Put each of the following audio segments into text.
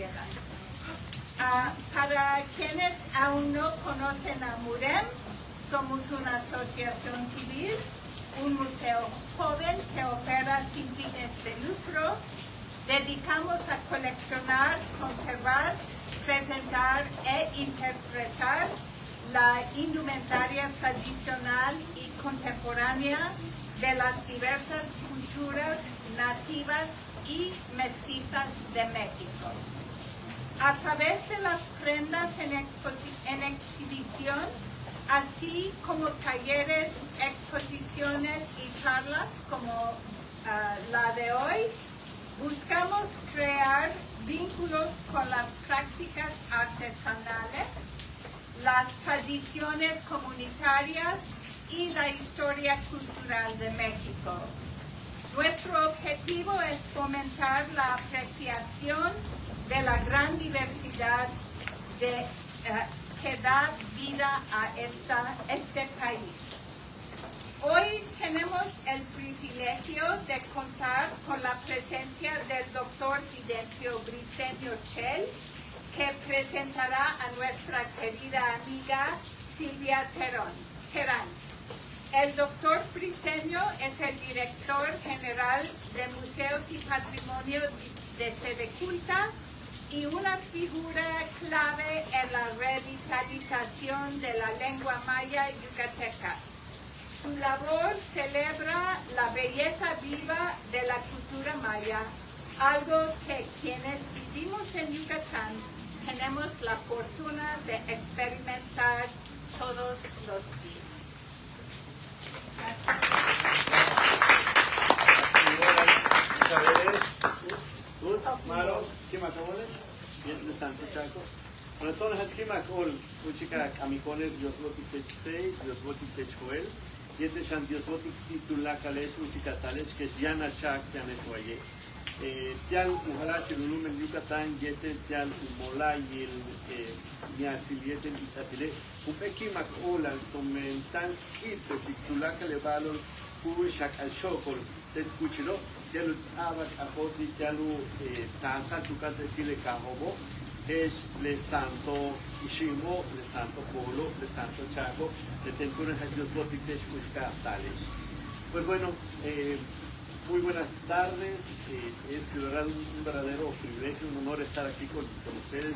sociedad. Para quienes aún no conocen a MUREM, somos una asociación civil, un museo joven que opera sin fines de lucro. Dedicamos a coleccionar, conservar, presentar e interpretar la indumentaria tradicional y contemporánea de las diversas culturas nativas y mestizas de México. A través de las prendas en exhibición, así como talleres, exposiciones y charlas como la de hoy, buscamos crear vínculos con las prácticas artesanales, las tradiciones comunitarias y la historia cultural de México. Nuestro objetivo es fomentar la apreciación de la gran diversidad que da vida a este país. Hoy tenemos el privilegio de contar con la presencia del doctor Fidencio Briceño Chel, que presentará a nuestra querida amiga Silvia Terán. El doctor Briceño es el director general de Museos y Patrimonio de Sedeculta y una figura clave en la revitalización de la lengua maya yucateca. Su labor celebra la belleza viva de la cultura maya, algo que quienes vivimos en Yucatán tenemos la fortuna de experimentar todos los días. Tial Ujalache Lulumen Yucatán, Yetel, Tial Umolayil, Miazilietel Itzatile, Upeki Macola, Tomentan, Ites, Tulaka Levalon, Kushak Alchokol, Ted Kuchilo, Tialu Tzabak, Ajoti, Tialu Taza, Tucate Tile Cajobo, es Le Santo Ishimo, Le Santo Polo, Le Santo Chaco, Le Tenturas Ayosbotites Ushkatales. Pues bueno, muy buenas tardes, es de verdad un verdadero privilegio, un honor estar aquí con ustedes.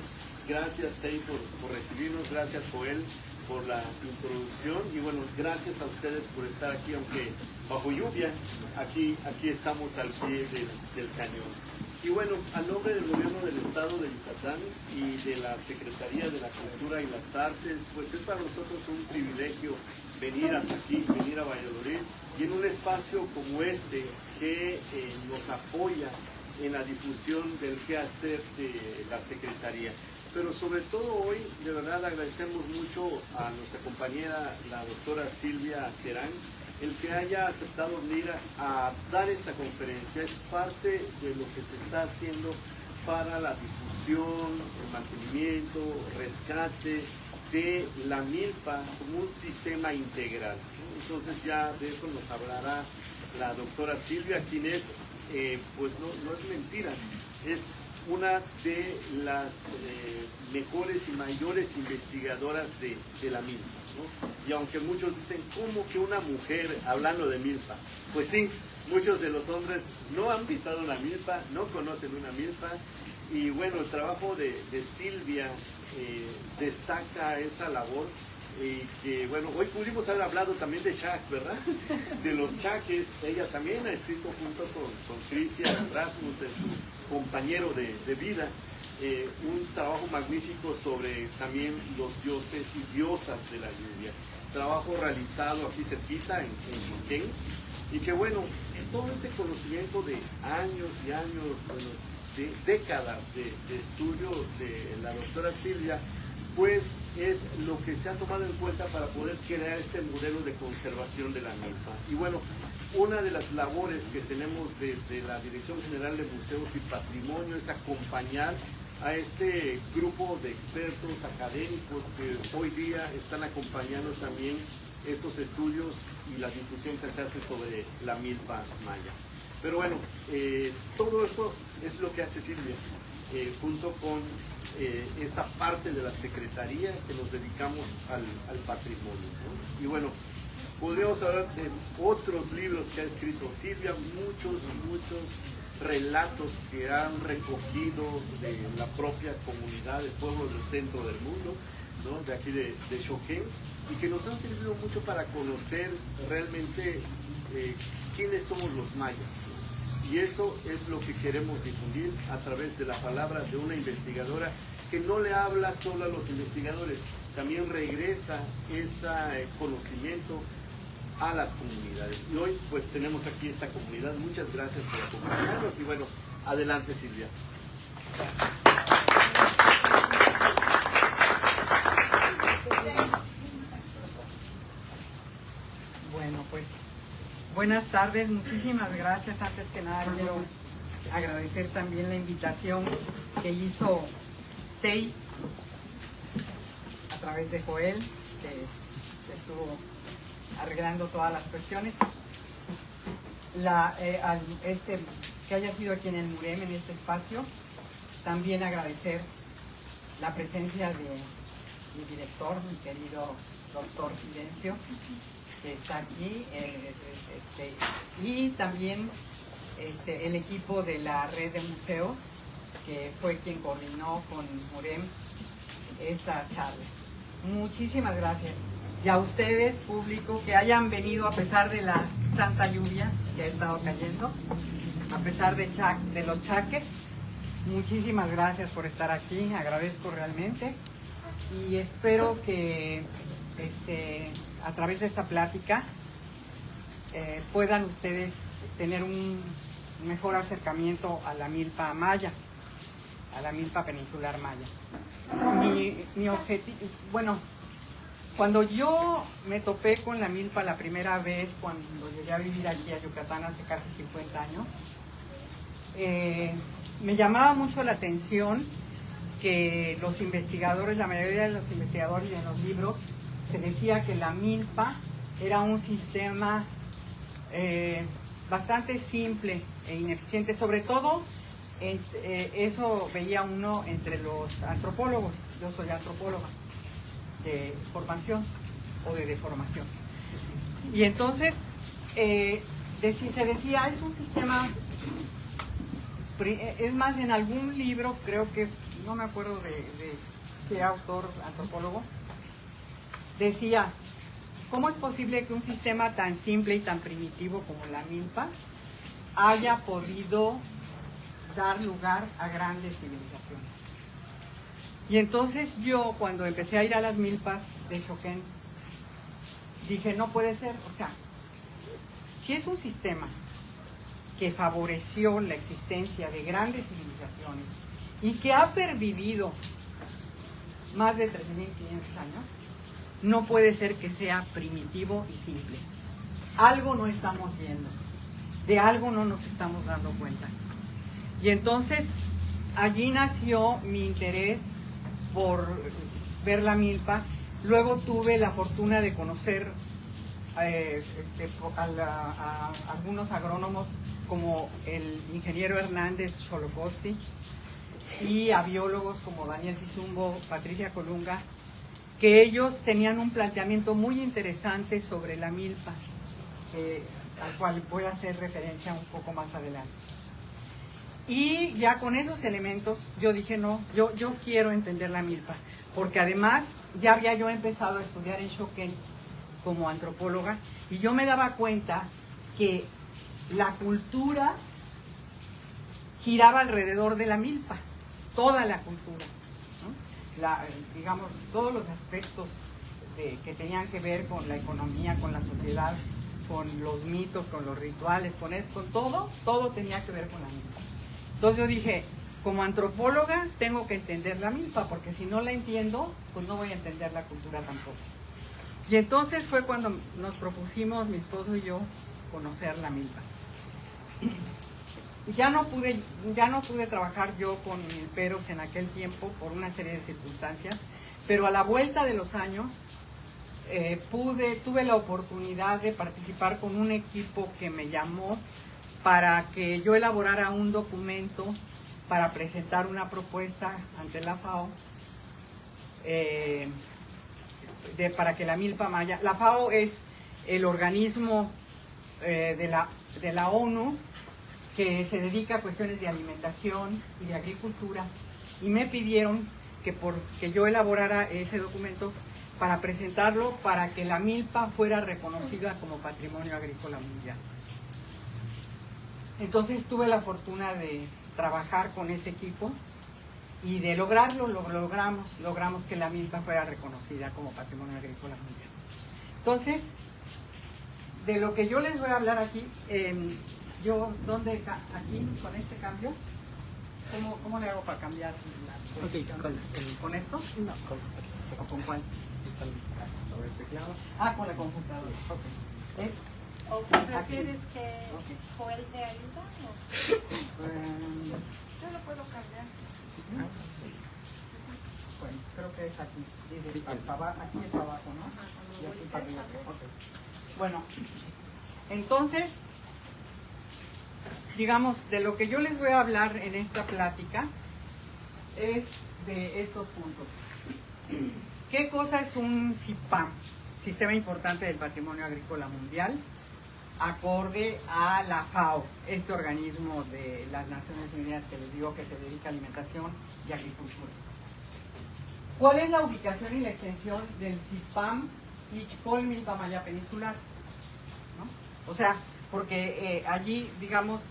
Gracias, Tei, por recibirnos, gracias, Joel, por la introducción y bueno, gracias a ustedes por estar aquí, aunque bajo lluvia, aquí estamos al pie del cañón. Y bueno, a nombre del gobierno del estado de Yucatán y de la Secretaría de la Cultura y las Artes, pues es para nosotros un privilegio venir hasta aquí, venir a Valladolid, y en un espacio como este que nos apoya en la difusión del quehacer de la Secretaría. Pero sobre todo hoy, de verdad agradecemos mucho a nuestra compañera, la doctora Silvia Terán, el que haya aceptado venir a dar esta conferencia. Es parte de lo que se está haciendo para la difusión, el mantenimiento, rescate de la milpa como un sistema integral. Entonces ya de eso nos hablará la doctora Silvia, quien es, pues no es mentira, es una de las mejores y mayores investigadoras de la milpa, ¿no? Y aunque muchos dicen, ¿cómo que una mujer hablando de milpa? Pues sí, muchos de los hombres no han pisado una milpa, no conocen una milpa, y bueno, el trabajo de Silvia destaca esa labor. Y que bueno, hoy pudimos haber hablado también de Chac, ¿verdad? De los chaques. Ella también ha escrito junto con Cristian Rasmus, su compañero de vida, un trabajo magnífico sobre también los dioses y diosas de la lluvia. Trabajo realizado aquí cerquita en Choquén, y que bueno, todo ese conocimiento de años y años, bueno, de décadas de estudio de la doctora Silvia, pues es lo que se ha tomado en cuenta para poder crear este modelo de conservación de la milpa. Y bueno, una de las labores que tenemos desde la Dirección General de Museos y Patrimonio es acompañar a este grupo de expertos académicos que hoy día están acompañando también estos estudios y la difusión que se hace sobre la milpa maya. Pero bueno, todo esto es lo que hace Silvia. junto con esta parte de la secretaría que nos dedicamos al patrimonio, ¿no? Y bueno, podríamos hablar de otros libros que ha escrito Silvia, muchos relatos que han recogido de la propia comunidad de pueblos del centro del mundo, ¿no? De aquí de Xoquén, y que nos han servido mucho para conocer realmente quiénes somos los mayas. Y eso es lo que queremos difundir a través de la palabra de una investigadora que no le habla solo a los investigadores, también regresa ese conocimiento a las comunidades. Y hoy pues tenemos aquí esta comunidad. Muchas gracias por acompañarnos y bueno, adelante Silvia. Bueno, pues buenas tardes, muchísimas gracias. Antes que nada quiero agradecer también la invitación que hizo TEI a través de Joel, que estuvo arreglando todas las cuestiones. Que haya sido aquí en el MUREM, en este espacio. También agradecer la presencia de mi director, mi querido doctor Fidencio, que está aquí, y también el equipo de la red de museos, que fue quien coordinó con MUREM esta charla. Muchísimas gracias. Y a ustedes, público, que hayan venido a pesar de la santa lluvia que ha estado cayendo, a pesar de los chaques. Muchísimas gracias por estar aquí, agradezco realmente. Y espero que a través de esta plática puedan ustedes tener un mejor acercamiento a la milpa maya, a la milpa peninsular maya. Mi objetivo, bueno, cuando yo me topé con la milpa la primera vez, cuando llegué a vivir aquí a Yucatán hace casi 50 años, me llamaba mucho la atención que los investigadores, la mayoría de los investigadores en los libros, se decía que la milpa era un sistema bastante simple e ineficiente, sobre todo eso veía uno entre los antropólogos. Yo soy antropóloga de formación o de deformación. Y entonces se decía, es un sistema, es más, en algún libro, creo que, no me acuerdo de qué autor antropólogo, decía, ¿cómo es posible que un sistema tan simple y tan primitivo como la milpa haya podido dar lugar a grandes civilizaciones? Y entonces yo, cuando empecé a ir a las milpas de Xoquén, dije, no puede ser, o sea, si es un sistema que favoreció la existencia de grandes civilizaciones y que ha pervivido más de 3.500 años, no puede ser que sea primitivo y simple. Algo no estamos viendo, de algo no nos estamos dando cuenta. Y entonces allí nació mi interés por ver la milpa. Luego tuve la fortuna de conocer a algunos agrónomos como el ingeniero Hernández Xolocosti y a biólogos como Daniel Sizumbo, Patricia Colunga, que ellos tenían un planteamiento muy interesante sobre la milpa, al cual voy a hacer referencia un poco más adelante. Y ya con esos elementos yo dije, no, yo quiero entender la milpa, porque además ya había yo empezado a estudiar en Xoquén como antropóloga, y yo me daba cuenta que la cultura giraba alrededor de la milpa, toda la cultura, ¿no? Digamos, todos los aspectos que tenían que ver con la economía, con la sociedad, con los mitos, con los rituales, con todo tenía que ver con la milpa. Entonces yo dije, como antropóloga tengo que entender la milpa, porque si no la entiendo, pues no voy a entender la cultura tampoco. Y entonces fue cuando nos propusimos, mi esposo y yo, conocer la milpa. Ya no pude trabajar yo con milperos en aquel tiempo por una serie de circunstancias, pero a la vuelta de los años tuve la oportunidad de participar con un equipo que me llamó para que yo elaborara un documento para presentar una propuesta ante la FAO para que la milpa maya, la FAO es el organismo de la ONU que se dedica a cuestiones de alimentación y de agricultura, y me pidieron que yo elaborara ese documento para presentarlo para que la milpa fuera reconocida como Patrimonio Agrícola Mundial. Entonces tuve la fortuna de trabajar con ese equipo y de lograrlo, logramos que la milpa fuera reconocida como Patrimonio Agrícola Mundial. Entonces, de lo que yo les voy a hablar aquí, aquí con este cambio, ¿cómo le hago para cambiar la posición? ¿Con esto? No. ¿O con cuál? ¿Sobre el teclado? Con la computadora. Okay. ¿O prefieres que Joel te ayude? Yo lo puedo cambiar. Bueno, creo que es aquí. Dice, aquí es abajo, ¿no? Y aquí para arriba. Okay. Bueno, entonces, digamos, de lo que yo les voy a hablar en esta plática es de estos puntos. ¿Qué cosa es un CIPAM? Sistema Importante del Patrimonio Agrícola Mundial, acorde a la FAO, este organismo de las Naciones Unidas que les digo que se dedica a alimentación y agricultura. ¿Cuál es la ubicación y la extensión del CIPAM Ichcol Milpa Maya Peninsular? ¿No? O sea, porque allí, digamos,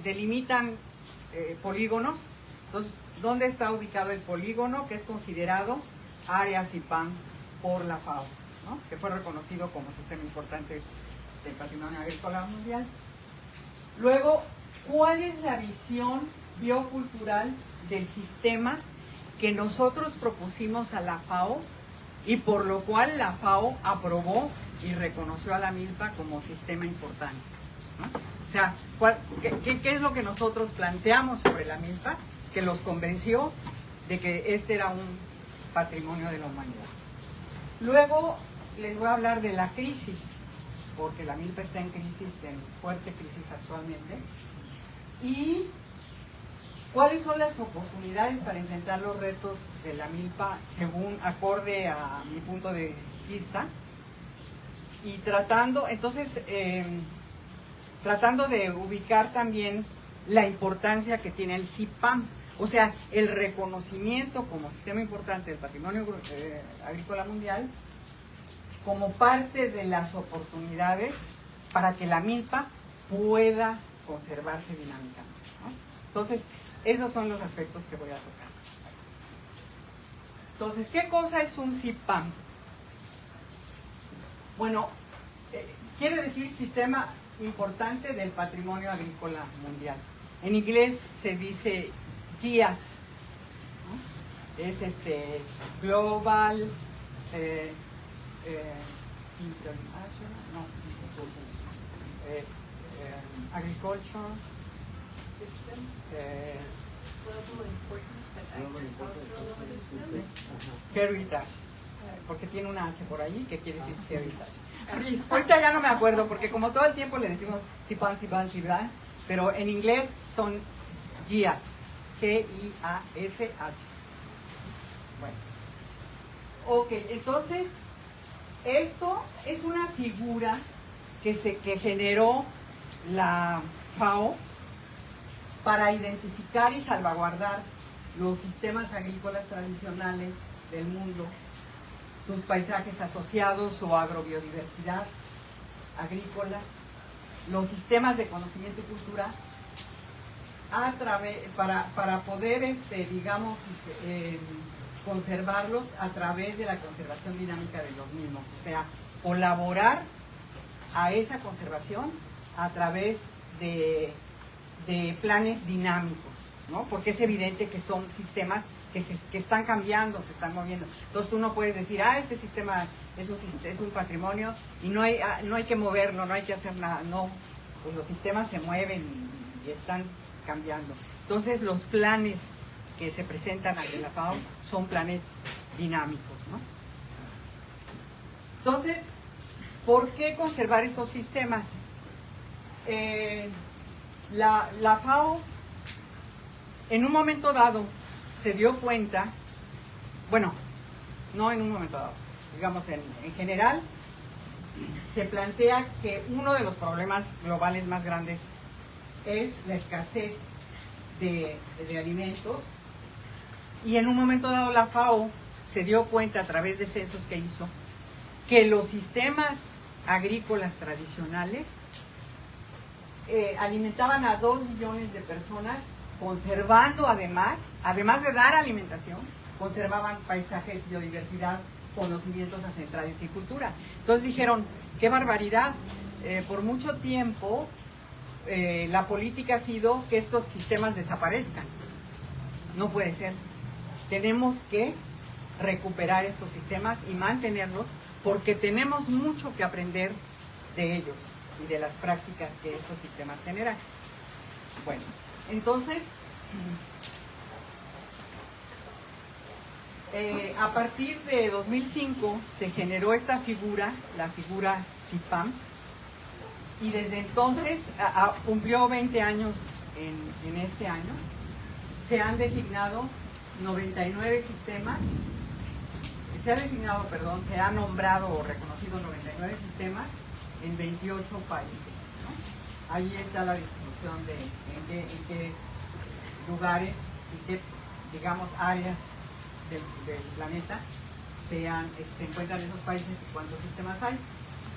delimitan polígonos. Entonces, ¿dónde está ubicado el polígono que es considerado área CIPAM por la FAO, ¿no? Que fue reconocido como sistema importante del Patrimonio Agrícola Mundial? Luego, ¿cuál es la visión biocultural del sistema que nosotros propusimos a la FAO y por lo cual la FAO aprobó y reconoció a la milpa como sistema importante, ¿no? O sea, ¿qué es lo que nosotros planteamos sobre la milpa que los convenció de que este era un patrimonio de la humanidad? Luego les voy a hablar de la crisis, porque la milpa está en crisis, en fuerte crisis actualmente. Y cuáles son las oportunidades para enfrentar los retos de la milpa según acorde a mi punto de vista. Y tratando de ubicar también la importancia que tiene el CIPAM, o sea, el reconocimiento como sistema importante del patrimonio agrícola mundial, como parte de las oportunidades para que la milpa pueda conservarse dinámicamente, ¿no? Entonces, esos son los aspectos que voy a tocar. Entonces, ¿qué cosa es un CIPAM? Bueno, quiere decir Sistema Importante del Patrimonio Agrícola Mundial. En inglés se dice GIAS, ¿no? Es Global International, no, Agriculture System. Global Importance System. Heritage, porque tiene una H por ahí que quiere decir Heritage. Sí, ahorita ya no me acuerdo porque como todo el tiempo le decimos CIPAM, pero en inglés son GIAS, G-I-A-S-H. Bueno, ok, entonces esto es una figura que generó la FAO para identificar y salvaguardar los sistemas agrícolas tradicionales del mundo, sus paisajes asociados, su agrobiodiversidad agrícola, los sistemas de conocimiento y cultura, para poder, digamos, conservarlos a través de la conservación dinámica de los mismos, o sea, colaborar a esa conservación a través de planes dinámicos, ¿no? Porque es evidente que son sistemas que están cambiando, se están moviendo. Entonces tú no puedes decir, este sistema es un patrimonio y no hay que moverlo, no hay que hacer nada. No, pues los sistemas se mueven y están cambiando. Entonces los planes que se presentan ante la FAO son planes dinámicos, ¿no? Entonces, ¿por qué conservar esos sistemas? La FAO En un momento dado se dio cuenta, bueno, no en un momento dado, digamos en general, se plantea que uno de los problemas globales más grandes es la escasez de alimentos, y en un momento dado la FAO se dio cuenta a través de censos que hizo que los sistemas agrícolas tradicionales alimentaban a 2 millones de personas, conservando además de dar alimentación, conservaban paisajes, biodiversidad, conocimientos ancestrales y cultura. Entonces dijeron, qué barbaridad, por mucho tiempo la política ha sido que estos sistemas desaparezcan. No puede ser. Tenemos que recuperar estos sistemas y mantenerlos, porque tenemos mucho que aprender de ellos y de las prácticas que estos sistemas generan. Bueno, entonces, a partir de 2005 se generó esta figura, la figura CIPAM, y desde entonces cumplió 20 años en este año. Se han designado 99 sistemas, se ha nombrado o reconocido 99 sistemas en 28 países, ¿no? Ahí está la distribución de en qué lugares y qué, digamos, áreas del planeta se encuentran esos países y cuántos sistemas hay.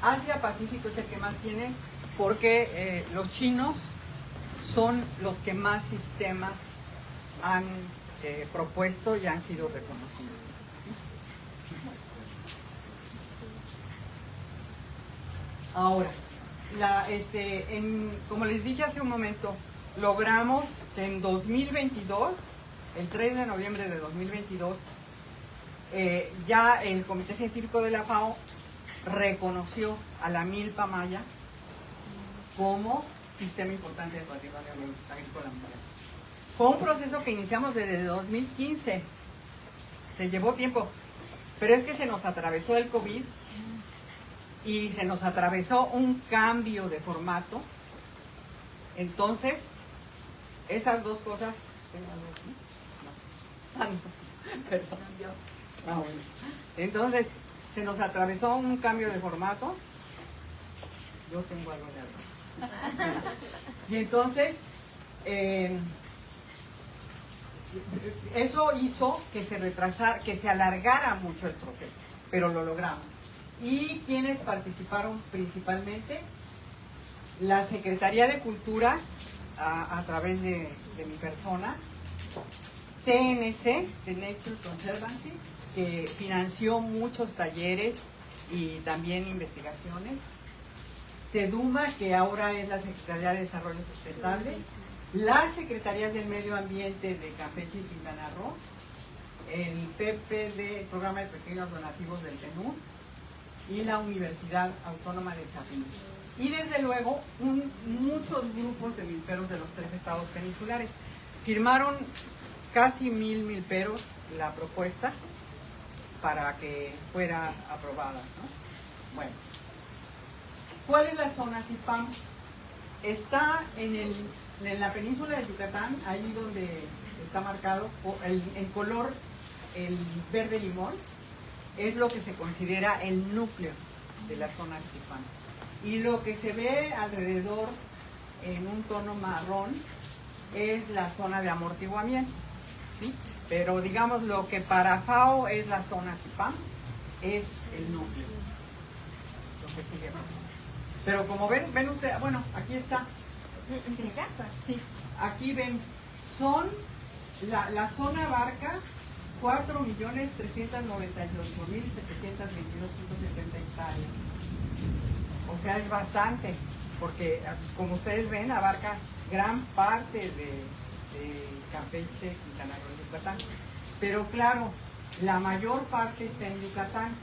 Asia Pacífico es el que más tiene, porque los chinos son los que más sistemas han propuesto y han sido reconocidos. Ahora, como les dije hace un momento, logramos que en 2022, el 3 de noviembre de 2022, ya el Comité Científico de la FAO reconoció a la milpa maya como sistema importante del patrimonio agrícola mundial. Fue un proceso que iniciamos desde 2015, se llevó tiempo, pero es que se nos atravesó el COVID y se nos atravesó un cambio de formato. Entonces, esas dos cosas... Perdón. Bueno. Entonces, se nos atravesó un cambio de formato. Yo tengo algo de algo. Y entonces, eso hizo que se retrasara, que se alargara mucho el proceso, pero lo logramos. ¿Y quiénes participaron principalmente? La Secretaría de Cultura, a través de mi persona, TNC, The Nature Conservancy, que financió muchos talleres y también investigaciones. SEDUMA, que ahora es la Secretaría de Desarrollo Sustentable, las Secretarías del Medio Ambiente de Campeche y Quintana Roo, el PPD, el Programa de Pequeños Donativos del PNUD, y la Universidad Autónoma de Chapingo. Y desde luego, muchos grupos de milperos de los 3 estados peninsulares. Firmaron casi 1000 milperos la propuesta para que fuera aprobada, ¿no? Bueno, ¿cuál es la zona CIPAM? Está en la península de Yucatán, ahí donde está marcado en color el verde limón, es lo que se considera el núcleo de la zona CIPAM. Y lo que se ve alrededor en un tono marrón es la zona de amortiguamiento, ¿sí? Pero digamos lo que para FAO es la zona CIPAM es el núcleo, lo que sigue. Pero como ven ustedes, bueno, aquí está. Sí, aquí ven, son la zona abarca 4.398.722.70 hectáreas. O sea, es bastante, porque como ustedes ven, abarca gran parte de Campeche, Quintana Roo y Yucatán. Pero claro, la mayor parte está en Yucatán,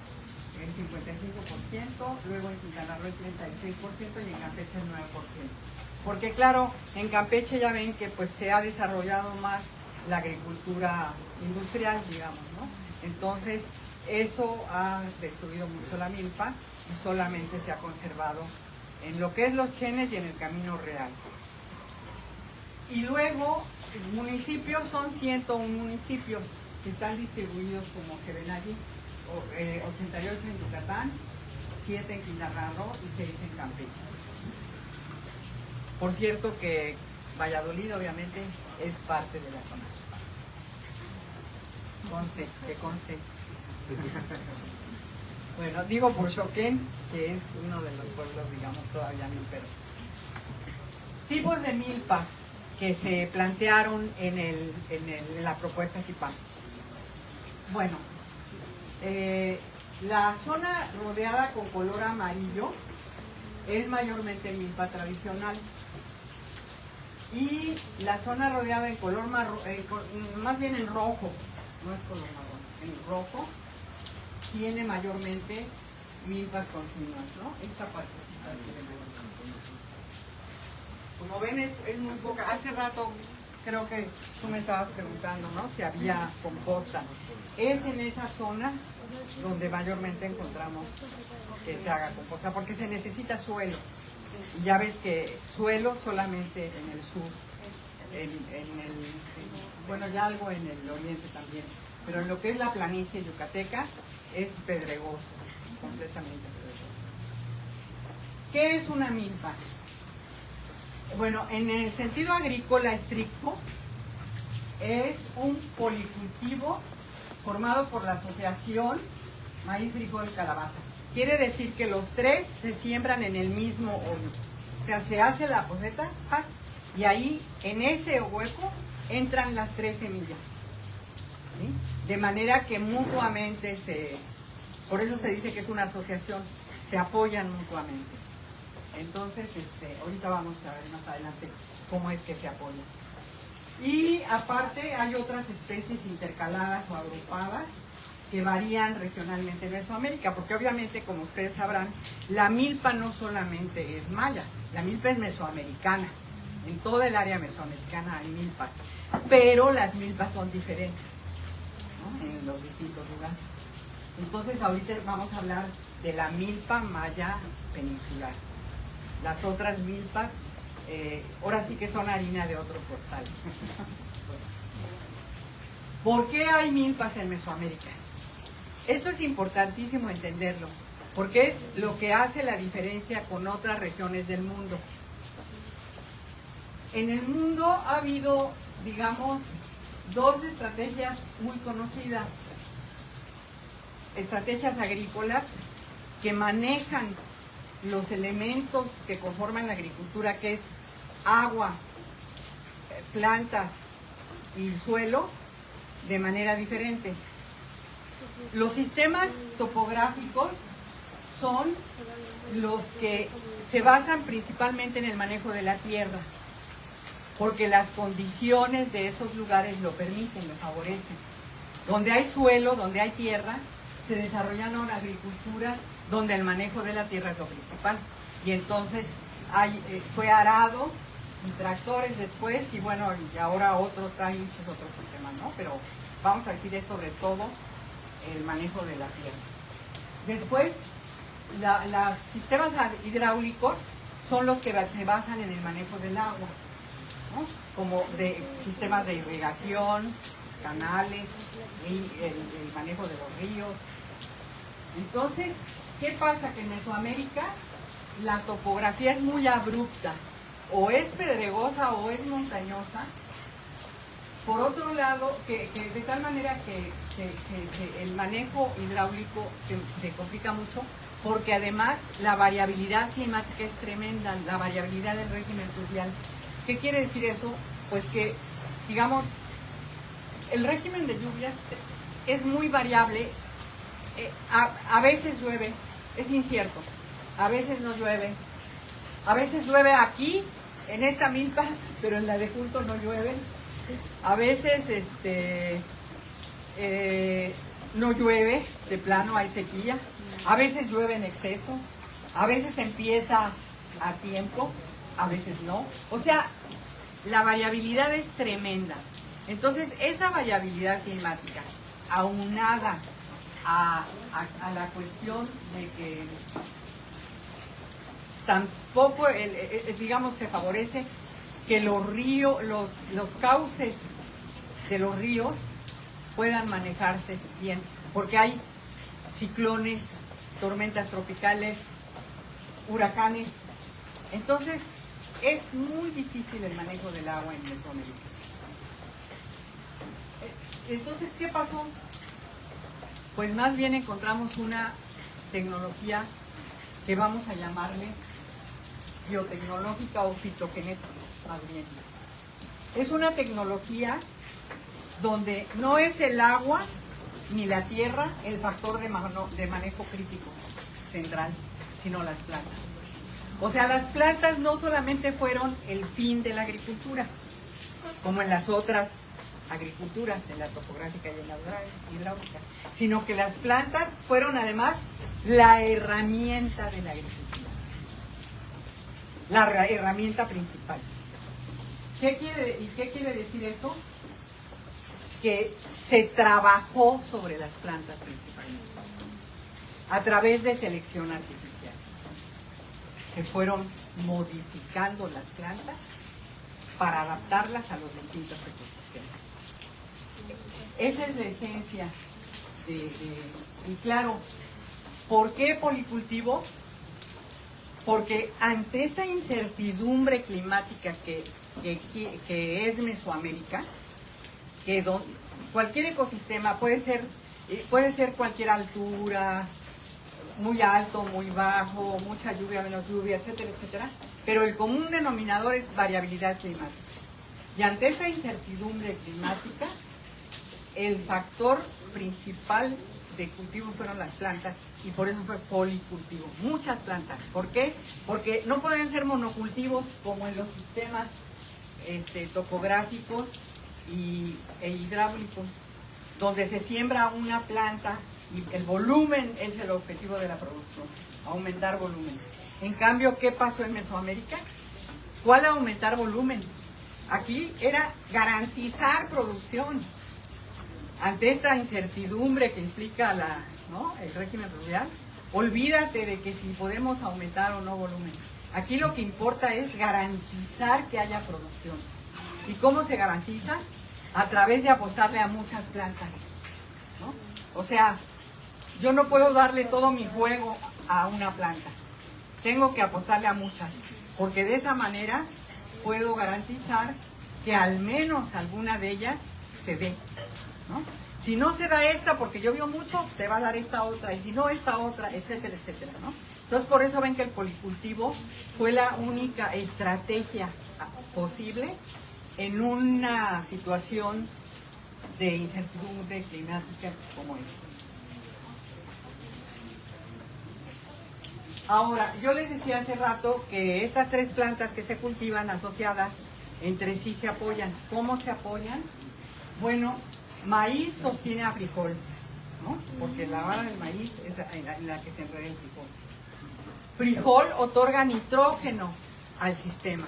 el 55%, luego en Quintana Roo el 36% y en Campeche el 9%. Porque claro, en Campeche ya ven que pues se ha desarrollado más la agricultura industrial, digamos, ¿no? Entonces, eso ha destruido mucho la milpa y solamente se ha conservado en lo que es los chenes y en el camino real. Y luego, municipios son 101 municipios que están distribuidos como que ven allí, 88 en Yucatán, 7 en Quintana Roo y 6 en Campeche. Por cierto que Valladolid obviamente es parte de la zona. Conste, que conste. Bueno, digo por Xoquén, que es uno de los pueblos, digamos, todavía milperos. Tipos de milpa que se plantearon en la propuesta CIPAM. Bueno, la zona rodeada con color amarillo es mayormente milpa tradicional. Y la zona rodeada en color marrón, más bien en rojo, no es color marrón, en rojo, tiene mayormente milpas continuas, ¿no? Esta partecita tiene milpas continuas. Como ven, es muy poca. Hace rato creo que tú me estabas preguntando, ¿no? Si había composta. Es en esa zona donde mayormente encontramos que se haga composta, porque se necesita suelo. Y ya ves que suelo solamente en el sur, bueno, ya algo en el oriente también, pero en lo que es la planicie yucateca es pedregoso, completamente pedregoso. ¿Qué es una milpa? Bueno, en el sentido agrícola estricto, es un policultivo formado por la asociación maíz, frijol, calabaza. Quiere decir que los tres se siembran en el mismo hoyo. O sea, se hace la poseta y ahí, en ese hueco, entran las tres semillas. ¿Sí? De manera que mutuamente por eso se dice que es una asociación, se apoyan mutuamente. Entonces, ahorita vamos a ver más adelante cómo es que se apoyan. Y aparte hay otras especies intercaladas o agrupadas que varían regionalmente en Mesoamérica, porque obviamente, como ustedes sabrán, la milpa no solamente es maya, la milpa es mesoamericana. En toda el área mesoamericana hay milpas, pero las milpas son diferentes, ¿no? En los distintos lugares. Entonces, ahorita vamos a hablar de la milpa maya peninsular. Las otras milpas, ahora sí que son harina de otro costal. ¿Por qué hay milpas en Mesoamérica? Esto es importantísimo entenderlo, porque es lo que hace la diferencia con otras regiones del mundo. En el mundo ha habido, digamos, dos estrategias muy conocidas. Estrategias agrícolas que manejan los elementos que conforman la agricultura, que es agua, plantas y suelo, de manera diferente. Los sistemas topográficos son los que se basan principalmente en el manejo de la tierra, porque las condiciones de esos lugares lo permiten, lo favorecen. Donde hay suelo, donde hay tierra, se desarrollan ahora agriculturas donde el manejo de la tierra es lo principal. Y entonces fue arado y tractores después, y bueno, y ahora hay muchos otros sistemas, ¿no? Pero vamos a decir es sobre todo el manejo de la tierra. Después, los sistemas hidráulicos son los que se basan en el manejo del agua, ¿no? Como de sistemas de irrigación, canales, y el manejo de los ríos. Entonces, ¿qué pasa? Que en Mesoamérica la topografía es muy abrupta, o es pedregosa o es montañosa. Por otro lado, que de tal manera que el manejo hidráulico se complica mucho, porque además la variabilidad climática es tremenda, la variabilidad del régimen fluvial. ¿Qué quiere decir eso? Pues que, digamos, el régimen de lluvias es muy variable. A veces llueve, es incierto, a veces no llueve, a veces llueve aquí, en esta milpa, pero en la de junto no llueve. A veces no llueve, de plano hay sequía, a veces llueve en exceso, a veces empieza a tiempo, a veces no. O sea, la variabilidad es tremenda. Entonces, esa variabilidad climática, aunada a la cuestión de que tampoco, digamos, se favorece que los ríos, los cauces de los ríos puedan manejarse bien, porque hay ciclones, tormentas tropicales, huracanes. Entonces, es muy difícil el manejo del agua en Mesoamérica. Entonces, ¿qué pasó? Pues más bien encontramos una tecnología que vamos a llamarle biotecnológica o fitogenética, más bien. Es una tecnología donde no es el agua ni la tierra el factor de manejo crítico central, sino las plantas. O sea, las plantas no solamente fueron el fin de la agricultura, como en las otras agriculturas, en la topográfica y en la hidráulica, sino que las plantas fueron además la herramienta de la agricultura, la herramienta principal. ¿Qué quiere decir eso? Que se trabajó sobre las plantas principalmente, a través de selección artificial. Se fueron modificando las plantas para adaptarlas a los distintos ecosistemas. Esa es la esencia y claro, ¿por qué policultivo? Porque ante esta incertidumbre climática que es Mesoamérica, que cualquier ecosistema puede ser cualquier altura, muy alto, muy bajo, mucha lluvia, menos lluvia, etcétera, etcétera, pero el común denominador es variabilidad climática. Y ante esa incertidumbre climática, el factor principal de cultivo fueron las plantas, y por eso fue policultivo, muchas plantas. ¿Por qué? Porque no pueden ser monocultivos como en los sistemas topográficos e hidráulicos, donde se siembra una planta y el volumen es el objetivo de la producción, aumentar volumen. En cambio, ¿qué pasó en Mesoamérica? ¿Cuál aumentar volumen? Aquí era garantizar producción. Ante esta incertidumbre que implica el régimen fluvial, olvídate de que si podemos aumentar o no volumen. Aquí lo que importa es garantizar que haya producción. ¿Y cómo se garantiza? A través de apostarle a muchas plantas, ¿no? O sea, yo no puedo darle todo mi juego a una planta. Tengo que apostarle a muchas, porque de esa manera puedo garantizar que al menos alguna de ellas se dé, ¿no? Si no se da esta porque llovió mucho, te va a dar esta otra, y si no esta otra, etcétera, etcétera, ¿no? Entonces, por eso ven que el policultivo fue la única estrategia posible en una situación de incertidumbre climática como esta. Ahora, yo les decía hace rato que estas tres plantas que se cultivan asociadas entre sí se apoyan. ¿Cómo se apoyan? Bueno, maíz sostiene a frijol, ¿no? Porque la vara del maíz es en la que se enreda el frijol. Frijol otorga nitrógeno al sistema,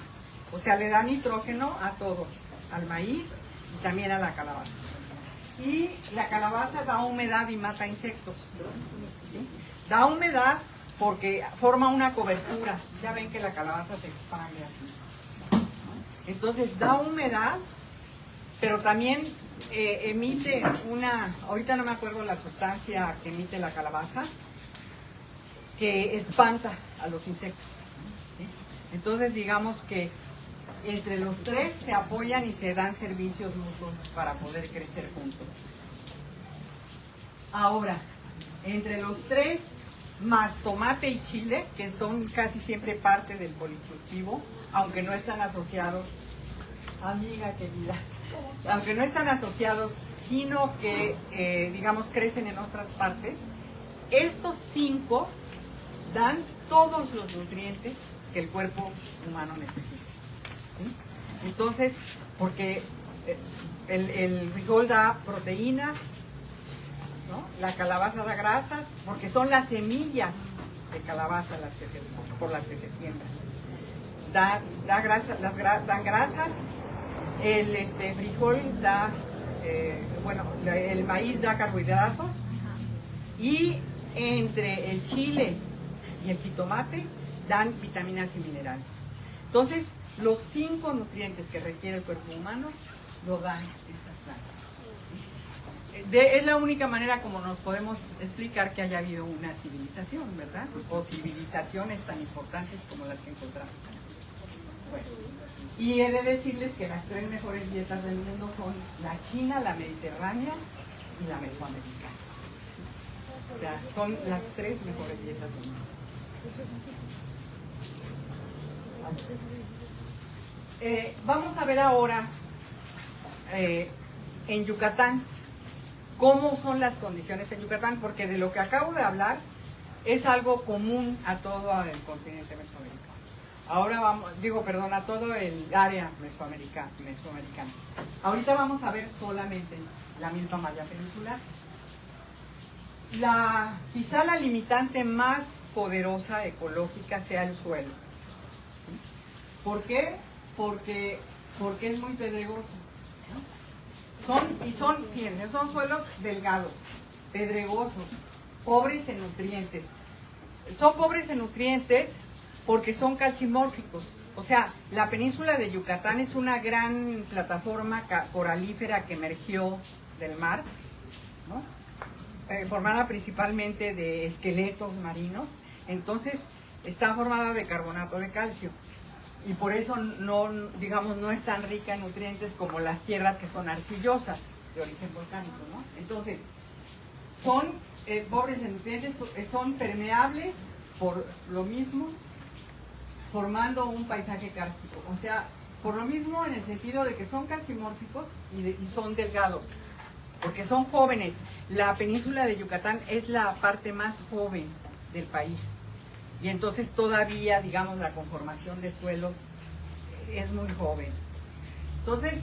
o sea, le da nitrógeno a todos, al maíz y también a la calabaza. Y la calabaza da humedad y mata insectos, ¿sí? Da humedad porque forma una cobertura. Ya ven que la calabaza se expande así. Entonces da humedad, pero también emite ahorita no me acuerdo la sustancia que emite la calabaza, que espanta a los insectos, ¿sí? Entonces digamos que entre los tres se apoyan y se dan servicios mutuos para poder crecer juntos. Ahora, entre los tres, más tomate y chile, que son casi siempre parte del policultivo, aunque no están asociados, amiga querida, aunque no están asociados, sino que, digamos, crecen en otras partes, estos 5 dan todos los nutrientes que el cuerpo humano necesita, ¿sí? Entonces, porque el frijol da proteína, ¿no? La calabaza da grasas, porque son las semillas de calabaza por las que se siembran. Dan grasas, el frijol da, el maíz da carbohidratos, y entre el chile y el jitomate dan vitaminas y minerales. Entonces, los 5 nutrientes que requiere el cuerpo humano lo dan estas plantas. Es la única manera como nos podemos explicar que haya habido una civilización, ¿verdad? O civilizaciones tan importantes como las que encontramos aquí. Bueno, y he de decirles que las 3 mejores dietas del mundo son la china, la mediterránea y la mesoamericana. O sea, son las 3 mejores dietas del mundo. Vamos a ver ahora en Yucatán cómo son las condiciones en Yucatán, porque de lo que acabo de hablar es algo común a todo el continente mesoamericano. Ahora vamos, a todo el área mesoamericana. Ahorita vamos a ver solamente la milpa maya peninsular. Quizá la limitante más poderosa ecológica sea el suelo. ¿Por qué? Porque es muy pedregoso. Son suelos delgados, pedregosos, pobres en nutrientes. Son pobres en nutrientes porque son calcimórficos. O sea, la península de Yucatán es una gran plataforma coralífera que emergió del mar, ¿no? Formada principalmente de esqueletos marinos. Entonces, está formada de carbonato de calcio. Y por eso no es tan rica en nutrientes como las tierras que son arcillosas, de origen volcánico, ¿no? Entonces, son pobres en nutrientes, son permeables por lo mismo, formando un paisaje kárstico. O sea, por lo mismo en el sentido de que son calcimórficos y son delgados, porque son jóvenes. La península de Yucatán es la parte más joven del país. Y entonces todavía, la conformación de suelos es muy joven. Entonces,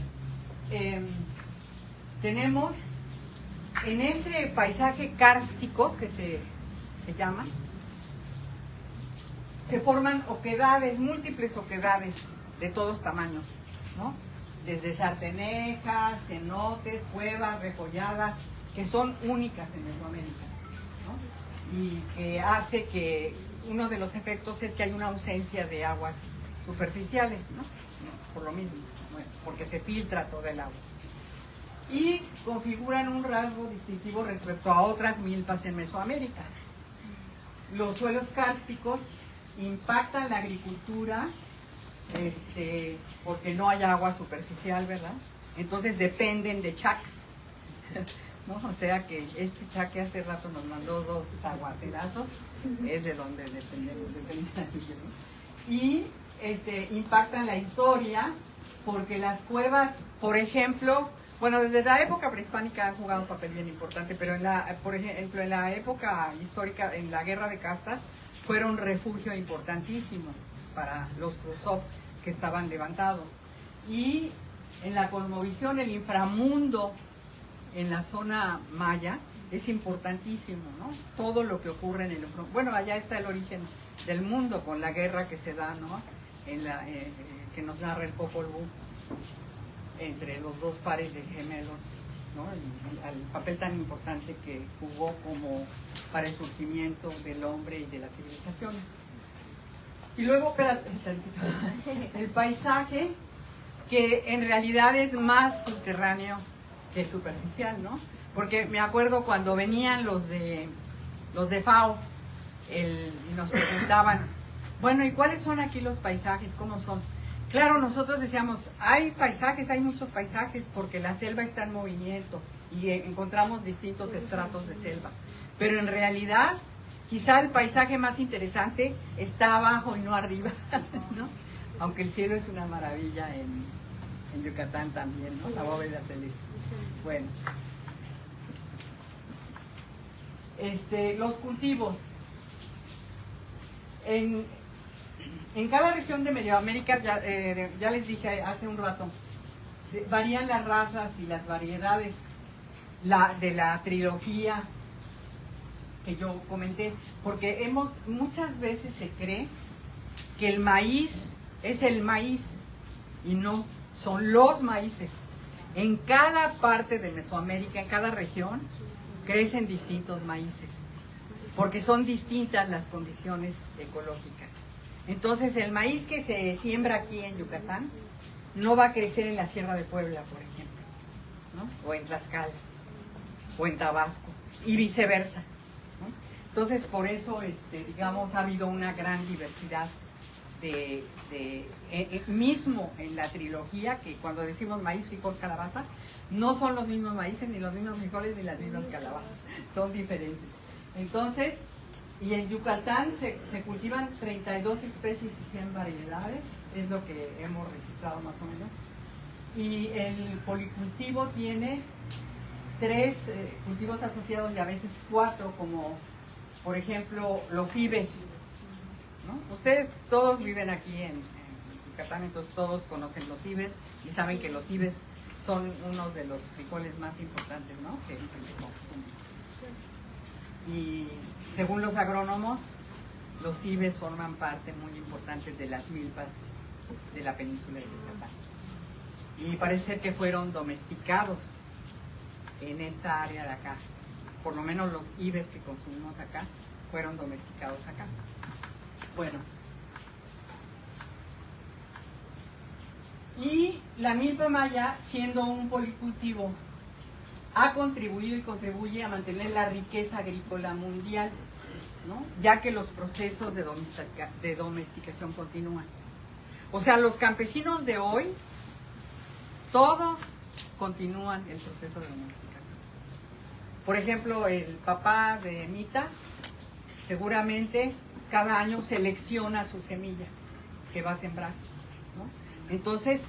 tenemos en ese paisaje kárstico que se llama, se forman oquedades, múltiples oquedades de todos tamaños, ¿no? Desde sartenejas, cenotes, cuevas, rejolladas, que son únicas en Mesoamérica, ¿no? Y que hace que uno de los efectos es que hay una ausencia de aguas superficiales, ¿no? Por lo mismo, bueno, porque se filtra todo el agua. Y configuran un rasgo distintivo respecto a otras milpas en Mesoamérica. Los suelos kársticos impactan la agricultura, porque no hay agua superficial, ¿verdad? Entonces dependen de chac, ¿no? O sea que este chac que hace rato nos mandó 2 aguacerazos, es de donde dependemos, ¿no? Y impactan la historia, porque las cuevas, por ejemplo, desde la época prehispánica han jugado un papel bien importante, pero por ejemplo, en la época histórica, en la guerra de castas, fueron refugio importantísimo para los Khrushchev que estaban levantados. Y en la cosmovisión, el inframundo en la zona maya es importantísimo, ¿no? Todo lo que ocurre en el inframundo. Bueno, allá está el origen del mundo con la guerra que se da, ¿no? Que nos narra el Popol Vuh entre los 2 pares de gemelos, ¿no? El papel tan importante que jugó como para el surgimiento del hombre y de la civilización. Y luego, espérate, el paisaje, que en realidad es más subterráneo que superficial, ¿no? Porque me acuerdo cuando venían los de FAO y nos preguntaban, bueno, ¿y cuáles son aquí los paisajes? ¿Cómo son? Claro, nosotros decíamos, hay paisajes, hay muchos paisajes, porque la selva está en movimiento y encontramos distintos estratos de selva. Pero en realidad, quizá el paisaje más interesante está abajo y no arriba, ¿no? Aunque el cielo es una maravilla en Yucatán también, ¿no? La bóveda celeste. Bueno. Los cultivos. En cada región de Mesoamérica, ya les dije hace un rato, varían las razas y las variedades de la trilogía que yo comenté, porque muchas veces se cree que el maíz es el maíz y no, son los maíces. En cada parte de Mesoamérica, en cada región, crecen distintos maíces, porque son distintas las condiciones ecológicas. Entonces el maíz que se siembra aquí en Yucatán no va a crecer en la Sierra de Puebla, por ejemplo, ¿no? O en Tlaxcala, o en Tabasco, y viceversa, ¿no? Entonces por eso, digamos, ha habido una gran diversidad mismo en la trilogía, que cuando decimos maíz, frijol, calabaza, no son los mismos maíces, ni los mismos frijoles, ni las mismas calabazas, son diferentes. Entonces, y en Yucatán se cultivan 32 especies y 100 variedades, es lo que hemos registrado más o menos. Y el policultivo tiene 3 cultivos asociados y a veces 4, como por ejemplo los ibes, ¿no? Ustedes todos viven aquí en Yucatán, entonces todos conocen los ibes y saben que los ibes son uno de los frijoles más importantes, ¿no? que se consumen. Y según los agrónomos, los ibes forman parte muy importante de las milpas de la península de Yucatán. Y parece ser que fueron domesticados en esta área de acá. Por lo menos los ibes que consumimos acá fueron domesticados acá. Bueno. Y la milpa maya, siendo un policultivo, ha contribuido y contribuye a mantener la riqueza agrícola mundial, ¿no? Ya que los procesos de domesticación continúan. O sea, los campesinos de hoy, todos continúan el proceso de domesticación. Por ejemplo, el papá de Mita seguramente cada año selecciona su semilla que va a sembrar, ¿no? Entonces,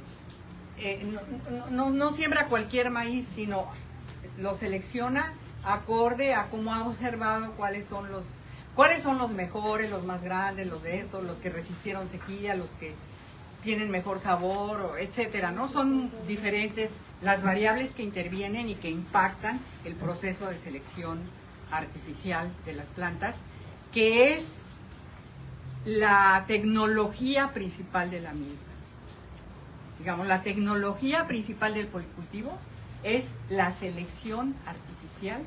no siembra cualquier maíz, sino lo selecciona acorde a cómo ha observado cuáles son los mejores, los más grandes, los de estos, los que resistieron sequía, los que tienen mejor sabor, etcétera, ¿no? Son diferentes las variables que intervienen y que impactan el proceso de selección artificial de las plantas, que es la tecnología principal de la milpa. Digamos, la tecnología principal del policultivo es la selección artificial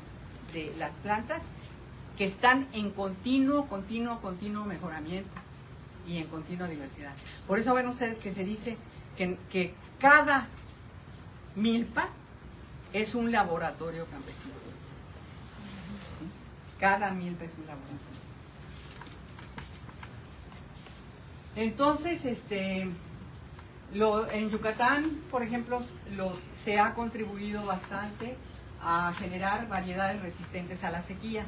de las plantas que están en continuo mejoramiento y en continua diversidad. Por eso ven ustedes que se dice que cada milpa es un laboratorio campesino. ¿Sí? Cada milpa es un laboratorio. Entonces, en Yucatán, por ejemplo, se ha contribuido bastante a generar variedades resistentes a la sequía,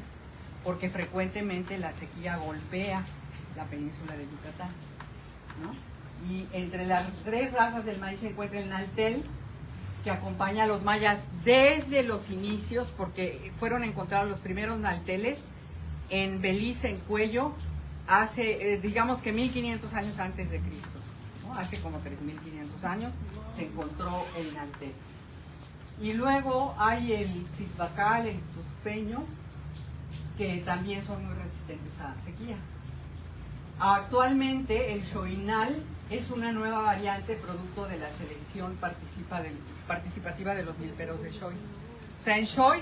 porque frecuentemente la sequía golpea la península de Yucatán, ¿no? Y entre las 3 razas del maíz se encuentra el naltel, que acompaña a los mayas desde los inicios, porque fueron encontrados los primeros nalteles en Belice, en Cuello, hace, digamos que 1500 años antes de Cristo, ¿no? Hace como 3500 años se encontró el naltel. Y luego hay el citbacal, el tuspeño, que también son muy resistentes a sequía. Actualmente el xoinal es una nueva variante producto de la selección participativa de los milperos de Xoy. O sea, en Xoy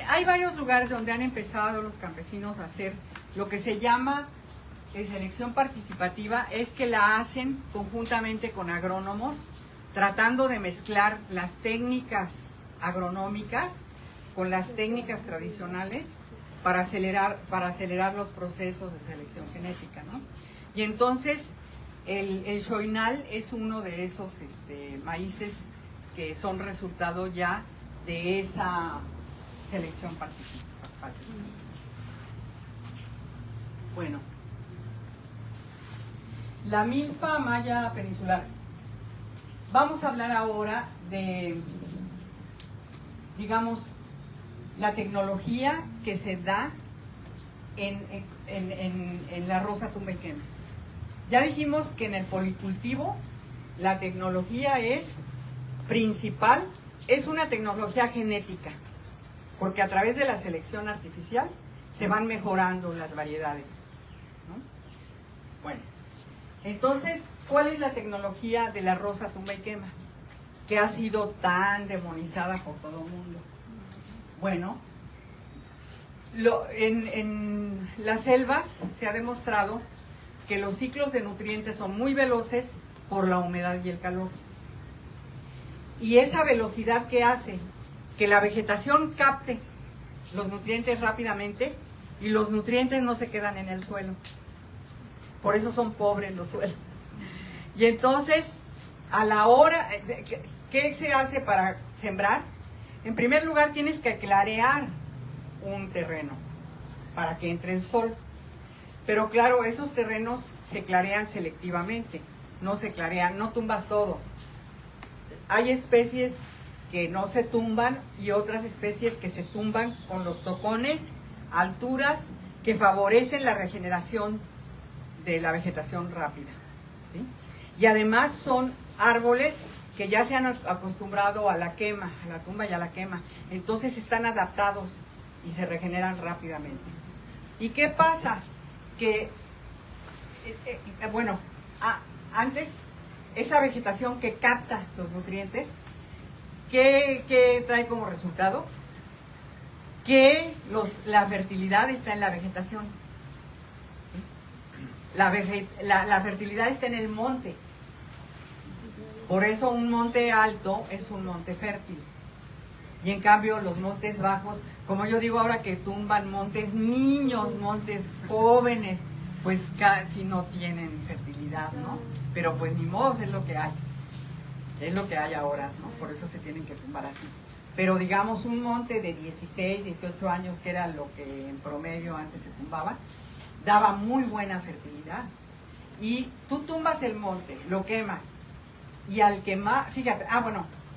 hay varios lugares donde han empezado los campesinos a hacer lo que se llama selección participativa, es que la hacen conjuntamente con agrónomos, tratando de mezclar las técnicas agronómicas con las técnicas tradicionales para acelerar los procesos de selección genética, ¿no? Y entonces el xoinal es uno de esos maíces que son resultado ya de esa selección participativa. Bueno, la milpa maya peninsular. Vamos a hablar ahora de, digamos, la tecnología que se da en la rosa tumba y quema. Ya dijimos que en el policultivo la tecnología es principal, es una tecnología genética, porque a través de la selección artificial se van mejorando las variedades, ¿no? Bueno, entonces, ¿cuál es la tecnología de la rosa tumba y quema? Que ha sido tan demonizada por todo el mundo. Bueno, en las selvas se ha demostrado que los ciclos de nutrientes son muy veloces por la humedad y el calor. Y esa velocidad que hace que la vegetación capte los nutrientes rápidamente y los nutrientes no se quedan en el suelo. Por eso son pobres los suelos. Y entonces, a la hora, ¿qué se hace para sembrar? En primer lugar, tienes que clarear un terreno para que entre el sol. Pero claro, esos terrenos se clarean selectivamente, no se clarean, no tumbas todo. Hay especies que no se tumban y otras especies que se tumban con los topones, alturas que favorecen la regeneración de la vegetación rápida, ¿sí? Y además son árboles que ya se han acostumbrado a la quema, a la tumba y a la quema, entonces están adaptados y se regeneran rápidamente. ¿Y qué pasa? Que, antes, esa vegetación que capta los nutrientes, ¿qué trae como resultado? Que la fertilidad está en la vegetación. ¿Sí? La fertilidad está en el monte. Por eso un monte alto es un monte fértil. Y en cambio los montes bajos, como yo digo ahora que tumban montes niños, montes jóvenes, pues casi no tienen fertilidad, ¿no? Pero pues ni modo, es lo que hay. Es lo que hay ahora, ¿no? Por eso se tienen que tumbar así. Pero digamos un monte de 16, 18 años, que era lo que en promedio antes se tumbaba, daba muy buena fertilidad. Y tú tumbas el monte, lo quemas, y al quemar, fíjate,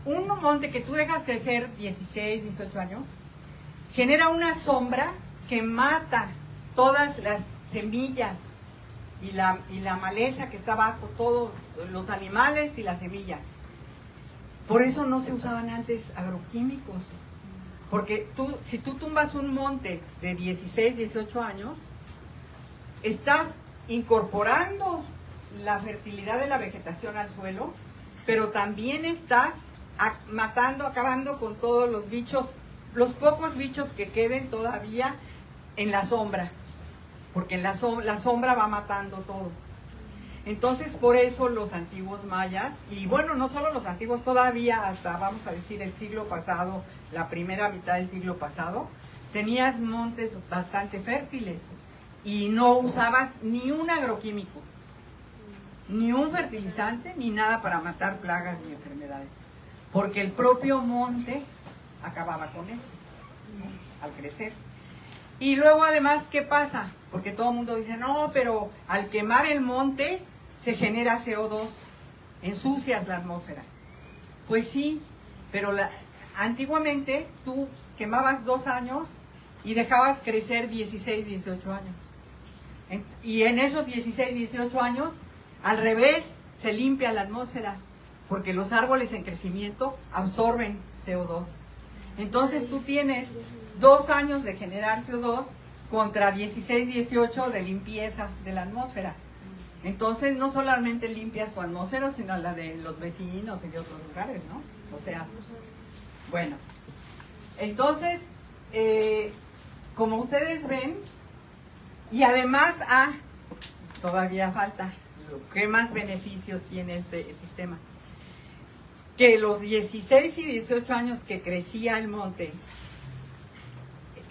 un monte que tú dejas crecer 16, 18 años, genera una sombra que mata todas las semillas y la maleza que está abajo, todos los animales y las semillas. Por eso no se usaban antes agroquímicos, porque si tú tumbas un monte de 16, 18 años, estás incorporando la fertilidad de la vegetación al suelo, pero también estás acabando con todos los bichos, los pocos bichos que queden todavía en la sombra, porque la sombra va matando todo. Entonces, por eso los antiguos mayas, y bueno, no solo los antiguos, todavía hasta, vamos a decir, el siglo pasado, la primera mitad del siglo pasado, tenías montes bastante fértiles y no usabas ni un agroquímico, ni un fertilizante, ni nada para matar plagas ni enfermedades, porque el propio monte acababa con eso, ¿no? Al crecer. Y luego además, ¿qué pasa? Porque todo el mundo dice, no, pero al quemar el monte se genera CO2, ensucias la atmósfera. Pues sí, pero antiguamente tú quemabas 2 años y dejabas crecer 16, 18 años. Y en esos 16, 18 años, al revés, se limpia la atmósfera, porque los árboles en crecimiento absorben CO2. Entonces tú tienes 2 años de generar CO2 contra 16, 18 de limpieza de la atmósfera. Entonces no solamente limpias tu atmósfera, sino la de los vecinos y de otros lugares, ¿no? O sea, bueno. Entonces, como ustedes ven, y además, todavía falta, ¿qué más beneficios tiene este sistema? Que los 16 y 18 años que crecía el monte,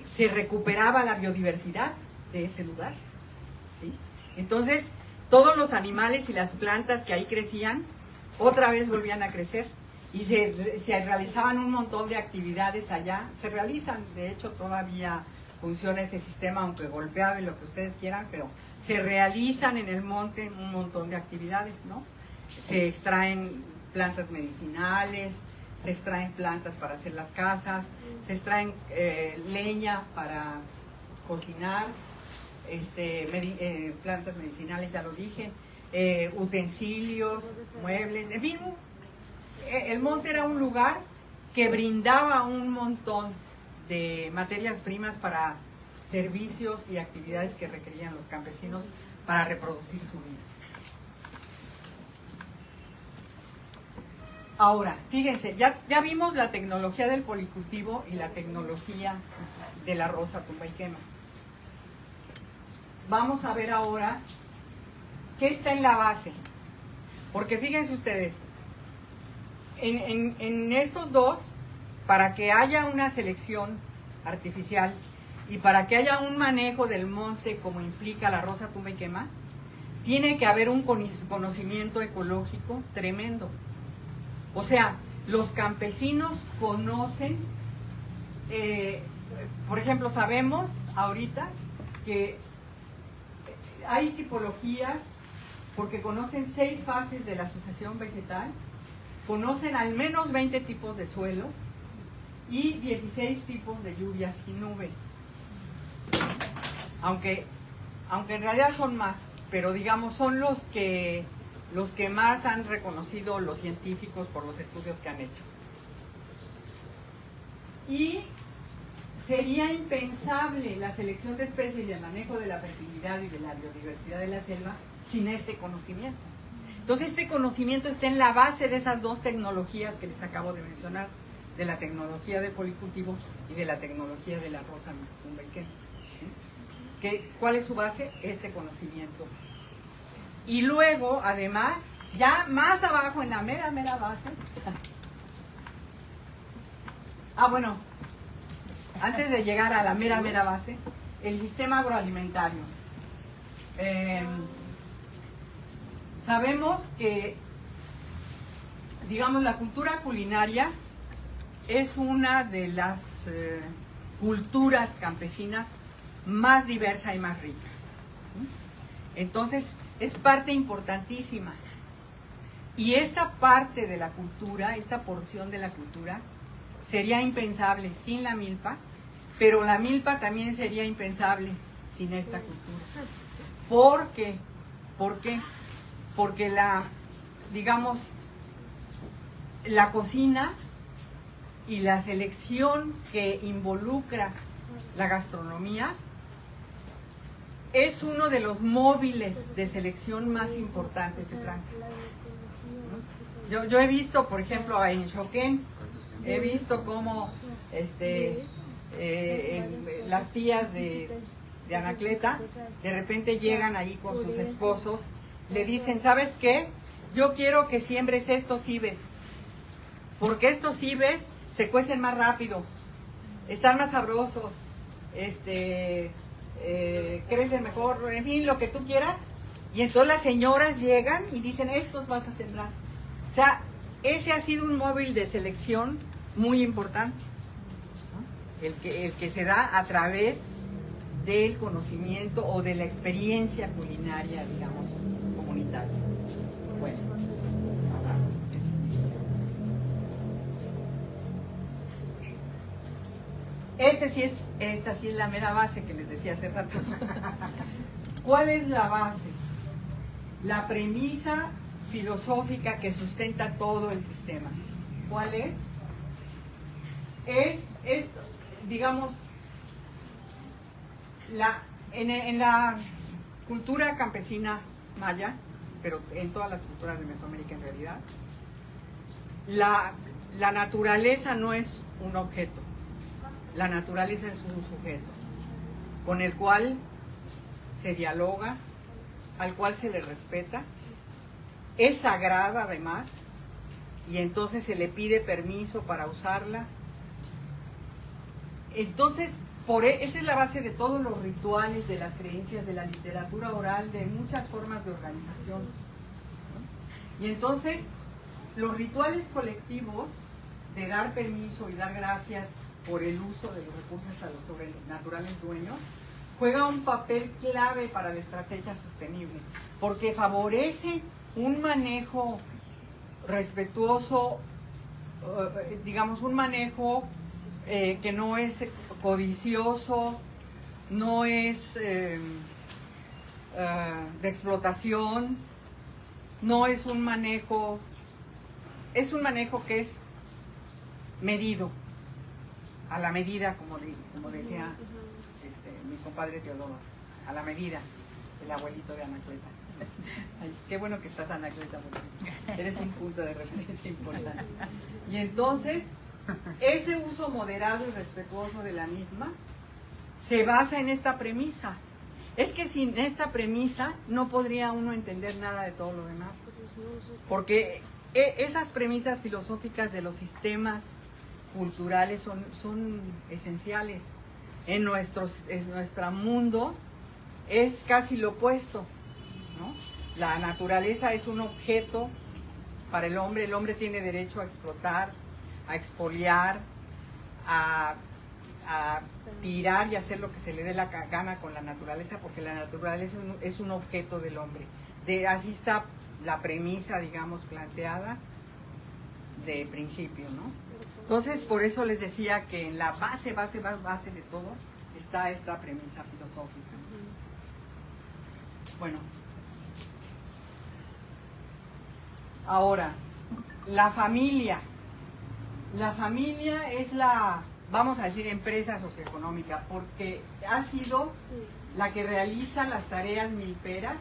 se recuperaba la biodiversidad de ese lugar, ¿sí? Entonces, todos los animales y las plantas que ahí crecían, otra vez volvían a crecer y se realizaban un montón de actividades allá. Se realizan, de hecho, todavía funciona ese sistema, aunque golpeado y lo que ustedes quieran, pero se realizan en el monte un montón de actividades, ¿no? Se extraen plantas medicinales, se extraen plantas para hacer las casas, se extraen leña para cocinar, plantas medicinales, ya lo dije, utensilios, muebles, en fin, el monte era un lugar que brindaba un montón de materias primas para servicios y actividades que requerían los campesinos para reproducir su vida. Ahora, fíjense, ya vimos la tecnología del policultivo y la tecnología de la roza, tumba y quema. Vamos a ver ahora ¿qué está en la base? Porque fíjense ustedes, en estos dos, para que haya una selección artificial y para que haya un manejo del monte como implica la Rosa Tumba y Quema, tiene que haber un conocimiento ecológico tremendo. O sea, los campesinos conocen, por ejemplo, sabemos ahorita que hay tipologías, porque conocen 6 fases de la sucesión vegetal, conocen al menos 20 tipos de suelo y 16 tipos de lluvias y nubes. Aunque en realidad son más, pero digamos son los que más han reconocido los científicos por los estudios que han hecho. Y sería impensable la selección de especies y el manejo de la fertilidad y de la biodiversidad de la selva sin este conocimiento. Entonces este conocimiento está en la base de esas 2 tecnologías que les acabo de mencionar, de la tecnología de policultivo y de la tecnología de la Rosa Tumba y Quema. ¿Cuál es su base? Este conocimiento. Y luego, además, ya más abajo, en la mera base, bueno, antes de llegar a la mera base, el sistema agroalimentario. Sabemos que, digamos, la cultura culinaria es una de las culturas campesinas más diversa y más rica. Entonces, es parte importantísima. Y esta parte de la cultura, esta porción de la cultura, sería impensable sin la milpa, pero la milpa también sería impensable sin esta cultura. ¿Por qué? ¿Por qué? Porque digamos, la cocina y la selección que involucra la gastronomía es uno de los móviles de selección más importantes de plantas. Yo he visto, por ejemplo, en Choquén, he visto cómo las tías de Anacleta de repente llegan ahí con sus esposos, le dicen, ¿sabes qué? Yo quiero que siembres estos ibes, porque estos ibes se cuecen más rápido, están más sabrosos, crecen mejor, en fin, lo que tú quieras. Y entonces las señoras llegan y dicen, estos vas a sembrar. O sea, ese ha sido un móvil de selección muy importante, ¿no? El que se da a través del conocimiento o de la experiencia culinaria, digamos, comunitaria. Bueno. Esta sí es la mera base que les decía hace rato. ¿Cuál es la base? La premisa filosófica que sustenta todo el sistema. ¿Cuál es? Es digamos, en la cultura campesina maya, pero en todas las culturas de Mesoamérica en realidad, la naturaleza no es un objeto. La naturaleza es un sujeto con el cual se dialoga, al cual se le respeta, es sagrada además, y entonces se le pide permiso para usarla. Entonces, esa es la base de todos los rituales, de las creencias, de la literatura oral, de muchas formas de organización, ¿no? Y entonces, los rituales colectivos de dar permiso y dar gracias por el uso de los recursos a los sobrenaturales dueños, juega un papel clave para la estrategia sostenible, porque favorece un manejo respetuoso, digamos, un manejo que no es codicioso, no es de explotación, no es un manejo, es un manejo que es medido, a la medida, como decía mi compadre Teodoro, a la medida, el abuelito de Anacleta. Ay, qué bueno que estás, Anacleta, porque eres un punto de referencia importante. Y entonces, ese uso moderado y respetuoso de la misma se basa en esta premisa. Es que sin esta premisa no podría uno entender nada de todo lo demás. Porque esas premisas filosóficas de los sistemas culturales son esenciales. En nuestro mundo es casi lo opuesto, ¿no? La naturaleza es un objeto para el hombre tiene derecho a explotar, a expoliar, a tirar y hacer lo que se le dé la gana con la naturaleza, porque la naturaleza es un objeto del hombre. Así está la premisa, digamos, planteada de principio, ¿no? Entonces, por eso les decía que en la base de todo está esta premisa filosófica. Bueno, ahora, la familia. La familia es la, vamos a decir, empresa socioeconómica, porque ha sido la que realiza las tareas milperas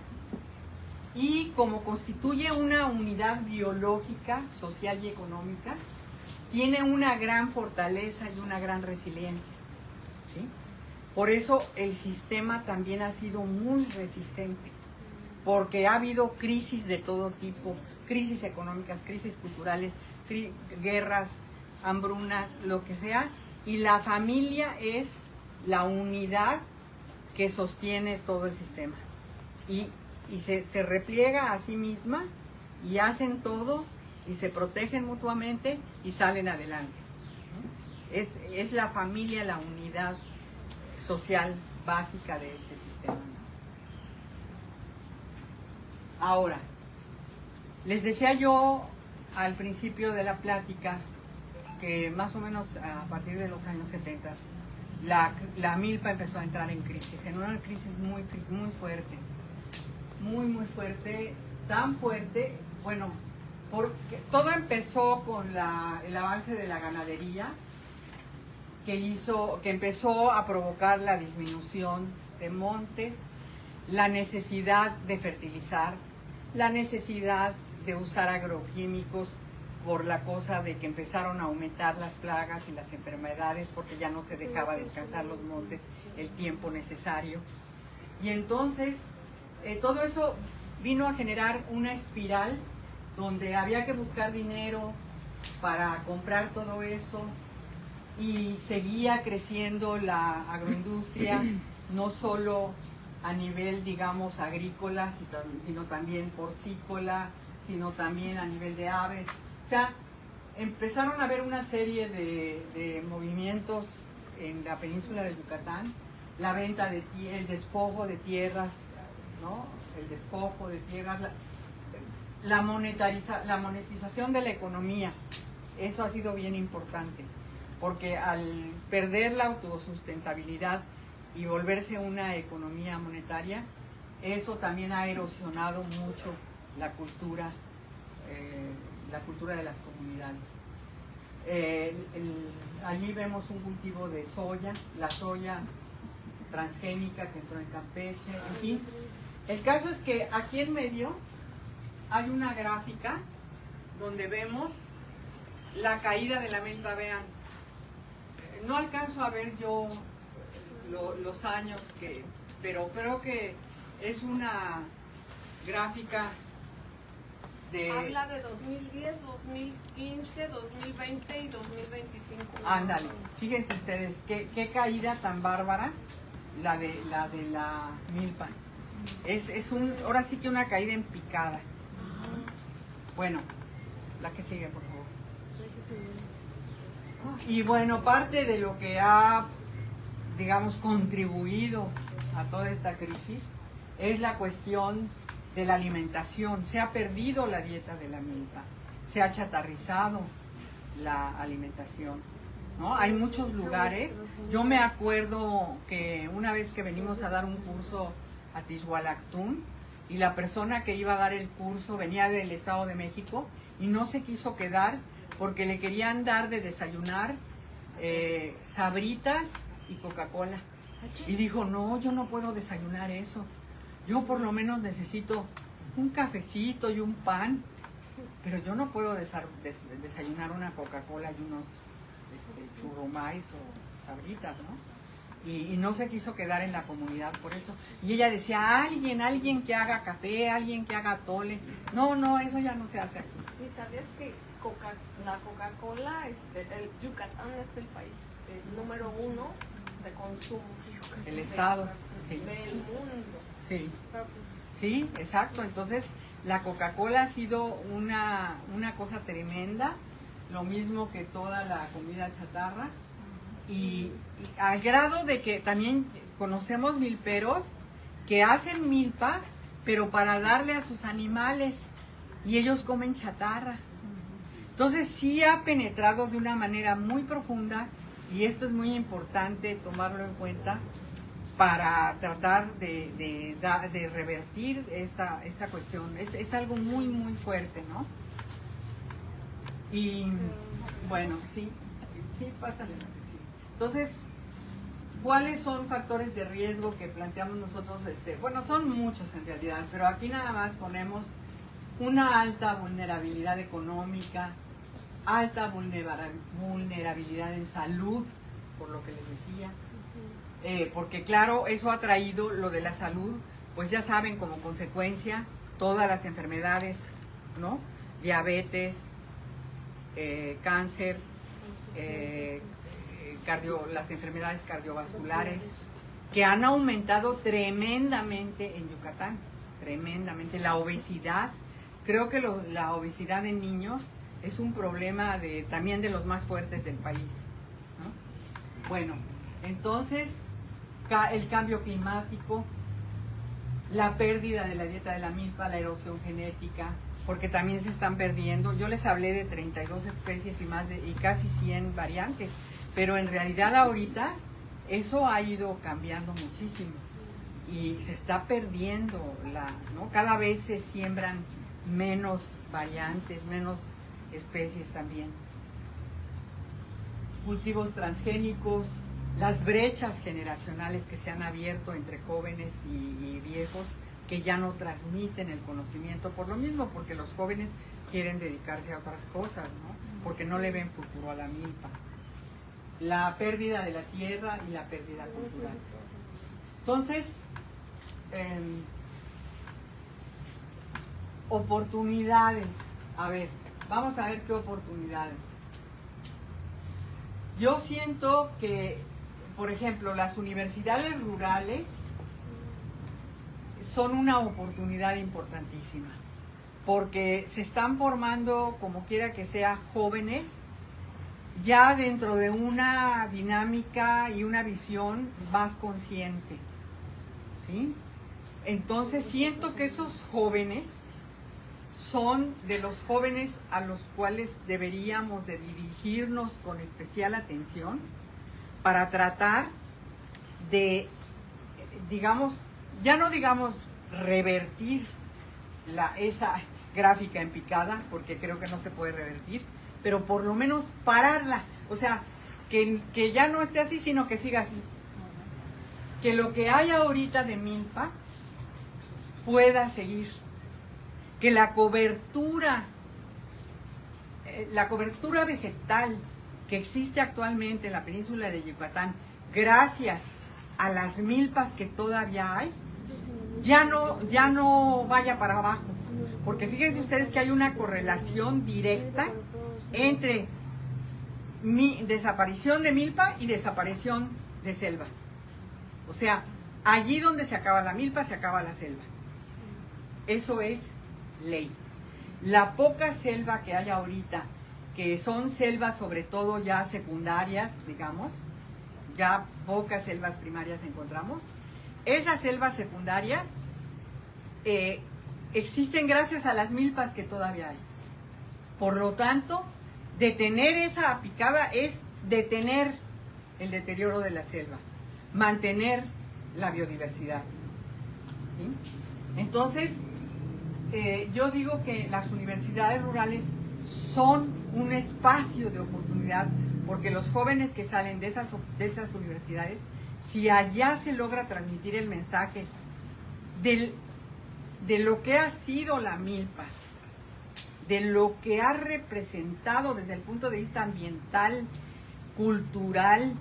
y como constituye una unidad biológica, social y económica, tiene una gran fortaleza y una gran resiliencia, ¿sí? Por eso el sistema también ha sido muy resistente, porque ha habido crisis de todo tipo, crisis económicas, crisis culturales, guerras, hambrunas, lo que sea, y la familia es la unidad que sostiene todo el sistema. Y se repliega a sí misma y hacen todo y se protegen mutuamente y salen adelante, ¿no? Es la familia la unidad social básica de este sistema, ¿no? Ahora, les decía yo al principio de la plática que más o menos a partir de los años 70 la milpa empezó a entrar en crisis, en una crisis muy fuerte, muy fuerte, tan fuerte, bueno, porque todo empezó con el avance de la ganadería que empezó a provocar la disminución de montes, la necesidad de fertilizar, la necesidad de usar agroquímicos por la cosa de que empezaron a aumentar las plagas y las enfermedades porque ya no se dejaba descansar los montes el tiempo necesario. Y entonces todo eso vino a generar una espiral donde había que buscar dinero para comprar todo eso y seguía creciendo la agroindustria, no solo a nivel, digamos, agrícola, sino también porcícola, sino también a nivel de aves. O sea, empezaron a haber una serie de movimientos en la península de Yucatán, la venta el despojo de tierras, ¿no? El despojo de tierras, la monetización de la economía. Eso ha sido bien importante, porque al perder la autosustentabilidad y volverse una economía monetaria, eso también ha erosionado mucho la cultura de las comunidades. Allí vemos un cultivo de soya, la soya transgénica que entró en Campeche, en fin. El caso es que aquí en medio hay una gráfica donde vemos la caída de la milpa. Vean, no alcanzo a ver yo los años pero creo que es una gráfica de... Habla de 2010, 2015, 2020 y 2025. Ándale, fíjense ustedes, qué caída tan bárbara la de la milpa. Ahora sí que una caída en picada. Bueno, la que sigue, por favor. Y bueno, parte de lo que ha, digamos, contribuido a toda esta crisis es la cuestión de la alimentación. Se ha perdido la dieta de la milpa, se ha chatarrizado la alimentación, ¿no? Hay muchos lugares. Yo me acuerdo que una vez que venimos a dar un curso a Tixhualactún y la persona que iba a dar el curso venía del Estado de México y no se quiso quedar porque le querían dar de desayunar sabritas y Coca-Cola. Y dijo, no, yo no puedo desayunar eso. Yo por lo menos necesito un cafecito y un pan, pero yo no puedo desayunar una Coca-Cola y unos churrumais o sabritas, ¿no? y no se quiso quedar en la comunidad por eso. Y ella decía, alguien que haga café, alguien que haga atole. No, eso ya no se hace aquí. ¿Y sabías que la Coca-Cola, el Yucatán es el país número 1 de consumo? El estado, sí. Del mundo. Sí, sí, exacto. Entonces, la Coca-Cola ha sido una cosa tremenda, lo mismo que toda la comida chatarra. Y al grado de que también conocemos milperos que hacen milpa, pero para darle a sus animales, y ellos comen chatarra. Entonces sí ha penetrado de una manera muy profunda, y esto es muy importante tomarlo en cuenta para tratar de revertir esta cuestión. Es algo muy, muy fuerte, ¿no? Y bueno, sí, pásale. Entonces, ¿cuáles son factores de riesgo que planteamos nosotros? Bueno, son muchos en realidad, pero aquí nada más ponemos una alta vulnerabilidad económica, alta vulnerabilidad en salud, por lo que les decía, porque claro, eso ha traído lo de la salud, pues ya saben, como consecuencia, todas las enfermedades, ¿no? Diabetes, cáncer, las enfermedades cardiovasculares, que han aumentado tremendamente en Yucatán, tremendamente. La obesidad, creo que la obesidad en niños es un problema también de los más fuertes del país, ¿no? Bueno, entonces, el cambio climático, la pérdida de la dieta de la milpa, la erosión genética, porque también se están perdiendo. Yo les hablé de 32 especies y casi 100 variantes, pero en realidad ahorita eso ha ido cambiando muchísimo y se está perdiendo, ¿no? Cada vez se siembran menos variantes, menos especies también. Cultivos transgénicos, las brechas generacionales que se han abierto entre jóvenes y viejos, que ya no transmiten el conocimiento por lo mismo, porque los jóvenes quieren dedicarse a otras cosas, ¿no? Porque no le ven futuro a la milpa. La pérdida de la tierra y la pérdida cultural. Entonces, oportunidades. A ver, vamos a ver qué oportunidades. Yo siento que, por ejemplo, las universidades rurales son una oportunidad importantísima, porque se están formando, como quiera que sea, jóvenes ya dentro de una dinámica y una visión más consciente, ¿sí? Entonces siento que esos jóvenes son de los jóvenes a los cuales deberíamos de dirigirnos con especial atención para tratar de, ya no digamos revertir esa gráfica en picada, porque creo que no se puede revertir, pero por lo menos pararla, o sea, que ya no esté así, sino que siga así. Que lo que hay ahorita de milpa pueda seguir. Que la cobertura vegetal que existe actualmente en la península de Yucatán, gracias a las milpas que todavía hay, ya no vaya para abajo. Porque fíjense ustedes que hay una correlación directa entre desaparición de milpa y desaparición de selva. O sea, allí donde se acaba la milpa, se acaba la selva. Eso es ley. La poca selva que hay ahorita, que son selvas sobre todo ya secundarias, digamos, ya pocas selvas primarias encontramos, esas selvas secundarias existen gracias a las milpas que todavía hay. Por lo tanto, detener esa picada es detener el deterioro de la selva, mantener la biodiversidad, ¿sí? Entonces, yo digo que las universidades rurales son un espacio de oportunidad, porque los jóvenes que salen de esas universidades, si allá se logra transmitir el mensaje de lo que ha sido la milpa, de lo que ha representado desde el punto de vista ambiental, cultural,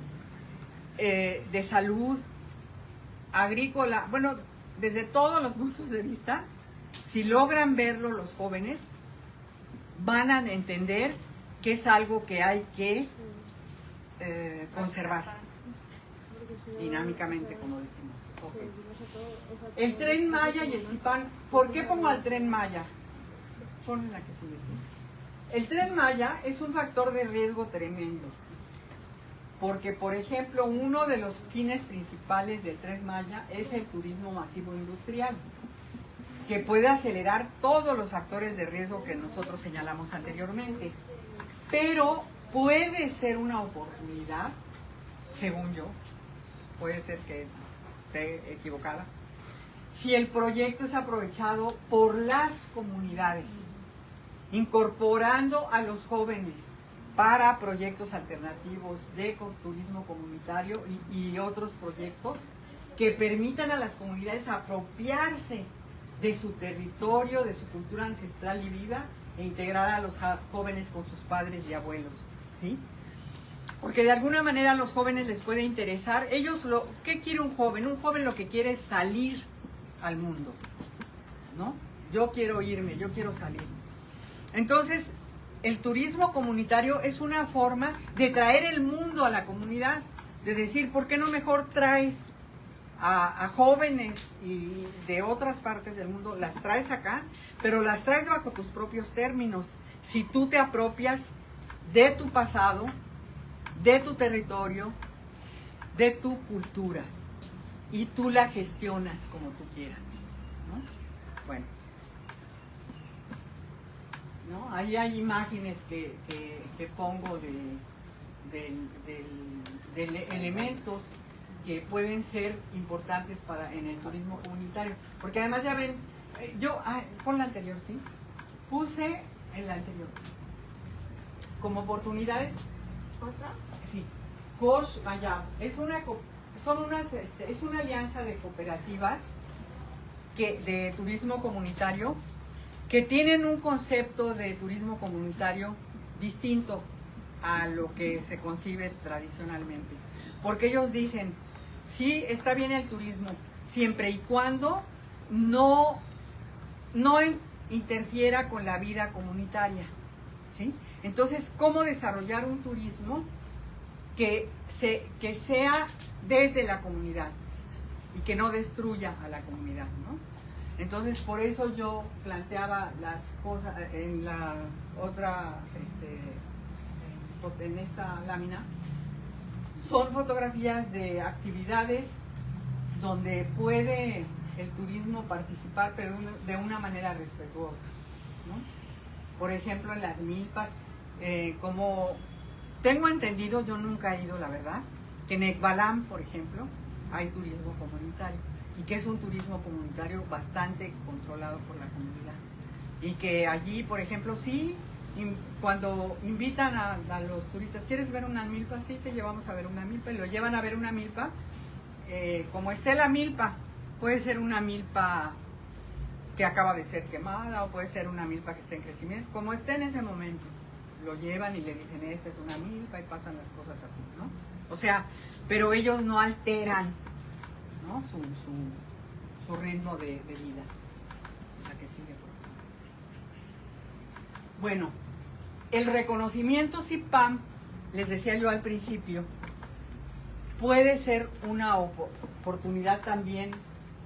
de salud, agrícola, bueno, desde todos los puntos de vista, si logran verlo los jóvenes, van a entender que es algo que hay que conservar dinámicamente, como decimos. Okay. El Tren Maya y el Zipán, ¿por qué pongo al Tren Maya? Ponle la que sigue, sí. El Tren Maya es un factor de riesgo tremendo, porque, por ejemplo, uno de los fines principales del Tren Maya es el turismo masivo industrial, que puede acelerar todos los factores de riesgo que nosotros señalamos anteriormente, pero puede ser una oportunidad, según yo, puede ser que esté equivocada, si el proyecto es aprovechado por las comunidades, incorporando a los jóvenes para proyectos alternativos de turismo comunitario y otros proyectos que permitan a las comunidades apropiarse de su territorio, de su cultura ancestral y viva, e integrar a los jóvenes con sus padres y abuelos, ¿sí? Porque de alguna manera a los jóvenes les puede interesar. ¿Qué quiere un joven? Un joven lo que quiere es salir al mundo, ¿no? Yo quiero irme, yo quiero salir. Entonces, el turismo comunitario es una forma de traer el mundo a la comunidad, de decir, ¿por qué no mejor traes a jóvenes y de otras partes del mundo, las traes acá, pero las traes bajo tus propios términos? Si tú te apropias de tu pasado, de tu territorio, de tu cultura, y tú la gestionas como tú quieras, ¿no? Bueno, ¿no? Ahí hay imágenes que pongo de elementos que pueden ser importantes en el turismo comunitario, porque además ya ven, pon la anterior, ¿sí? Puse en la anterior como oportunidades. ¿Otra? Sí. Coach Mayao. Es una alianza de cooperativas de turismo comunitario que tienen un concepto de turismo comunitario distinto a lo que se concibe tradicionalmente. Porque ellos dicen, sí, está bien el turismo, siempre y cuando no interfiera con la vida comunitaria, ¿sí? Entonces, ¿cómo desarrollar un turismo que sea desde la comunidad y que no destruya a la comunidad, ¿no? Entonces, por eso yo planteaba las cosas en la otra, en esta lámina. Son fotografías de actividades donde puede el turismo participar, pero de una manera respetuosa, ¿no? Por ejemplo, en las milpas, como tengo entendido, yo nunca he ido, la verdad, que en Ekbalam, por ejemplo, hay turismo comunitario, y que es un turismo comunitario bastante controlado por la comunidad. Y que allí, por ejemplo, sí, cuando invitan a los turistas, ¿quieres ver una milpa? Sí, te llevamos a ver una milpa, y lo llevan a ver una milpa. Como esté la milpa, puede ser una milpa que acaba de ser quemada, o puede ser una milpa que esté en crecimiento, como esté en ese momento. Lo llevan y le dicen, esta es una milpa, y pasan las cosas así, ¿no? O sea, pero ellos no alteran, ¿no? su ritmo de vida. La que sigue, por favor. Bueno, el reconocimiento CIPAM, les decía yo al principio, puede ser una oportunidad también.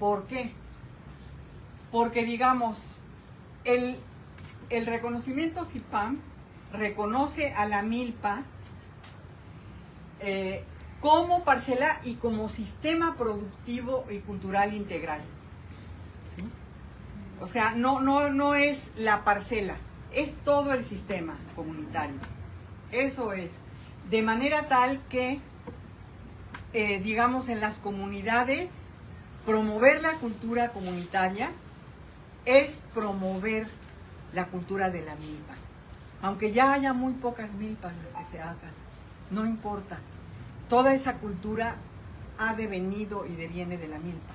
¿Por qué? Porque, digamos, el reconocimiento CIPAM reconoce a la milpa como parcela y como sistema productivo y cultural integral, ¿sí? O sea, no es la parcela, es todo el sistema comunitario. Eso es. De manera tal que, digamos, en las comunidades, promover la cultura comunitaria es promover la cultura de la milpa. Aunque ya haya muy pocas milpas las que se hagan, no importa. Toda esa cultura ha devenido y deviene de la milpa.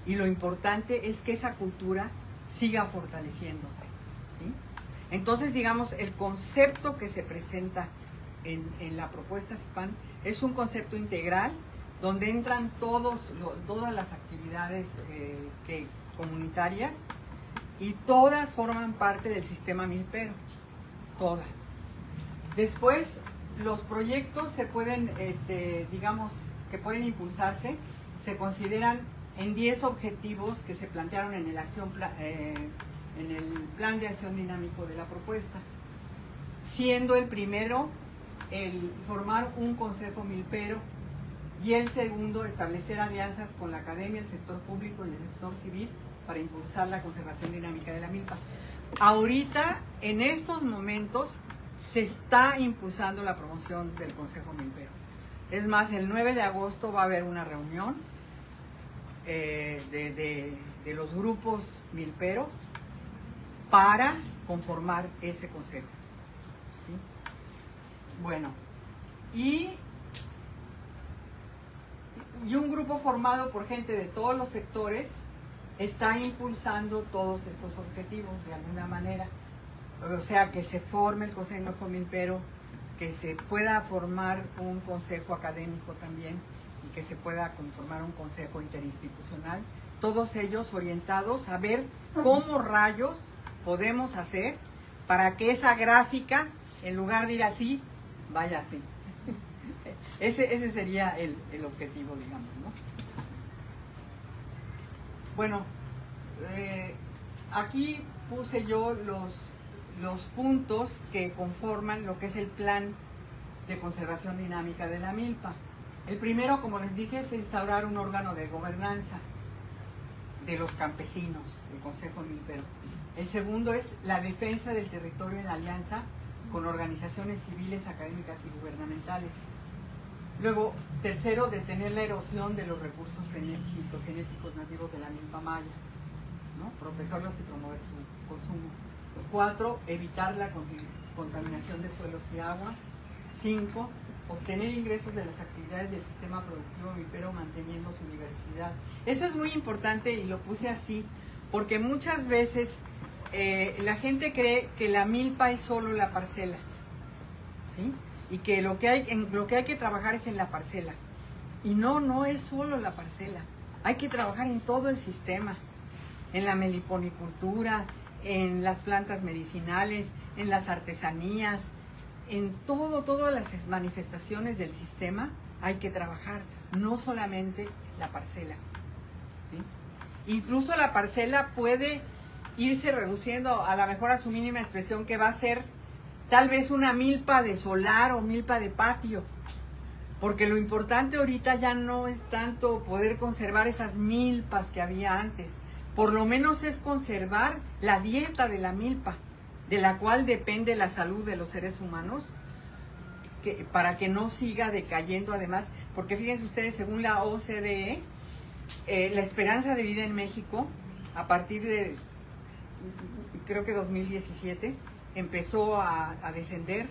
Y lo importante es que esa cultura siga fortaleciéndose, ¿sí? Entonces, digamos, el concepto que se presenta en la propuesta CIPAM es un concepto integral, donde entran todas las actividades comunitarias y todas forman parte del sistema milpero, todas. Después, los proyectos se pueden, digamos, que pueden impulsarse, se consideran en 10 objetivos que se plantearon en el plan de acción dinámico de la propuesta, siendo el primero el formar un consejo milpero y el segundo establecer alianzas con la academia, el sector público y el sector civil para impulsar la conservación dinámica de la milpa. Ahorita, en estos momentos, se está impulsando la promoción del consejo milpero. Es más, el 9 de agosto va a haber una reunión de los grupos milperos para conformar ese consejo. ¿Sí? Bueno, y un grupo formado por gente de todos los sectores está impulsando todos estos objetivos de alguna manera. O sea, que se forme el consejo milpero, que se pueda formar un consejo académico también y que se pueda conformar un consejo interinstitucional, todos ellos orientados a ver cómo rayos podemos hacer para que esa gráfica, en lugar de ir así, vaya así. Ese sería el objetivo, digamos, ¿no? Bueno, aquí puse yo los puntos que conforman lo que es el plan de conservación dinámica de la milpa. El primero, como les dije, es instaurar un órgano de gobernanza de los campesinos, el Consejo Milpero. El segundo es la defensa del territorio en alianza con organizaciones civiles, académicas y gubernamentales. Luego, tercero, detener la erosión de los recursos fitogenéticos nativos de la milpa maya, ¿no? Protegerlos y promover su consumo. 4, evitar la contaminación de suelos y aguas. 5, obtener ingresos de las actividades del sistema productivo milpero manteniendo su diversidad. Eso es muy importante y lo puse así porque muchas veces la gente cree que la milpa es solo la parcela, ¿sí? Y que lo que hay que trabajar es en la parcela. Y no es solo la parcela. Hay que trabajar en todo el sistema, en la meliponicultura, en las plantas medicinales, en las artesanías, en todas las manifestaciones del sistema hay que trabajar, no solamente la parcela, ¿sí? Incluso la parcela puede irse reduciendo a lo mejor a su mínima expresión, que va a ser tal vez una milpa de solar o milpa de patio, porque lo importante ahorita ya no es tanto poder conservar esas milpas que había antes, por lo menos es conservar la dieta de la milpa, de la cual depende la salud de los seres humanos, para que no siga decayendo además, porque fíjense ustedes, según la OCDE, la esperanza de vida en México, a partir de, creo que 2017, empezó a descender,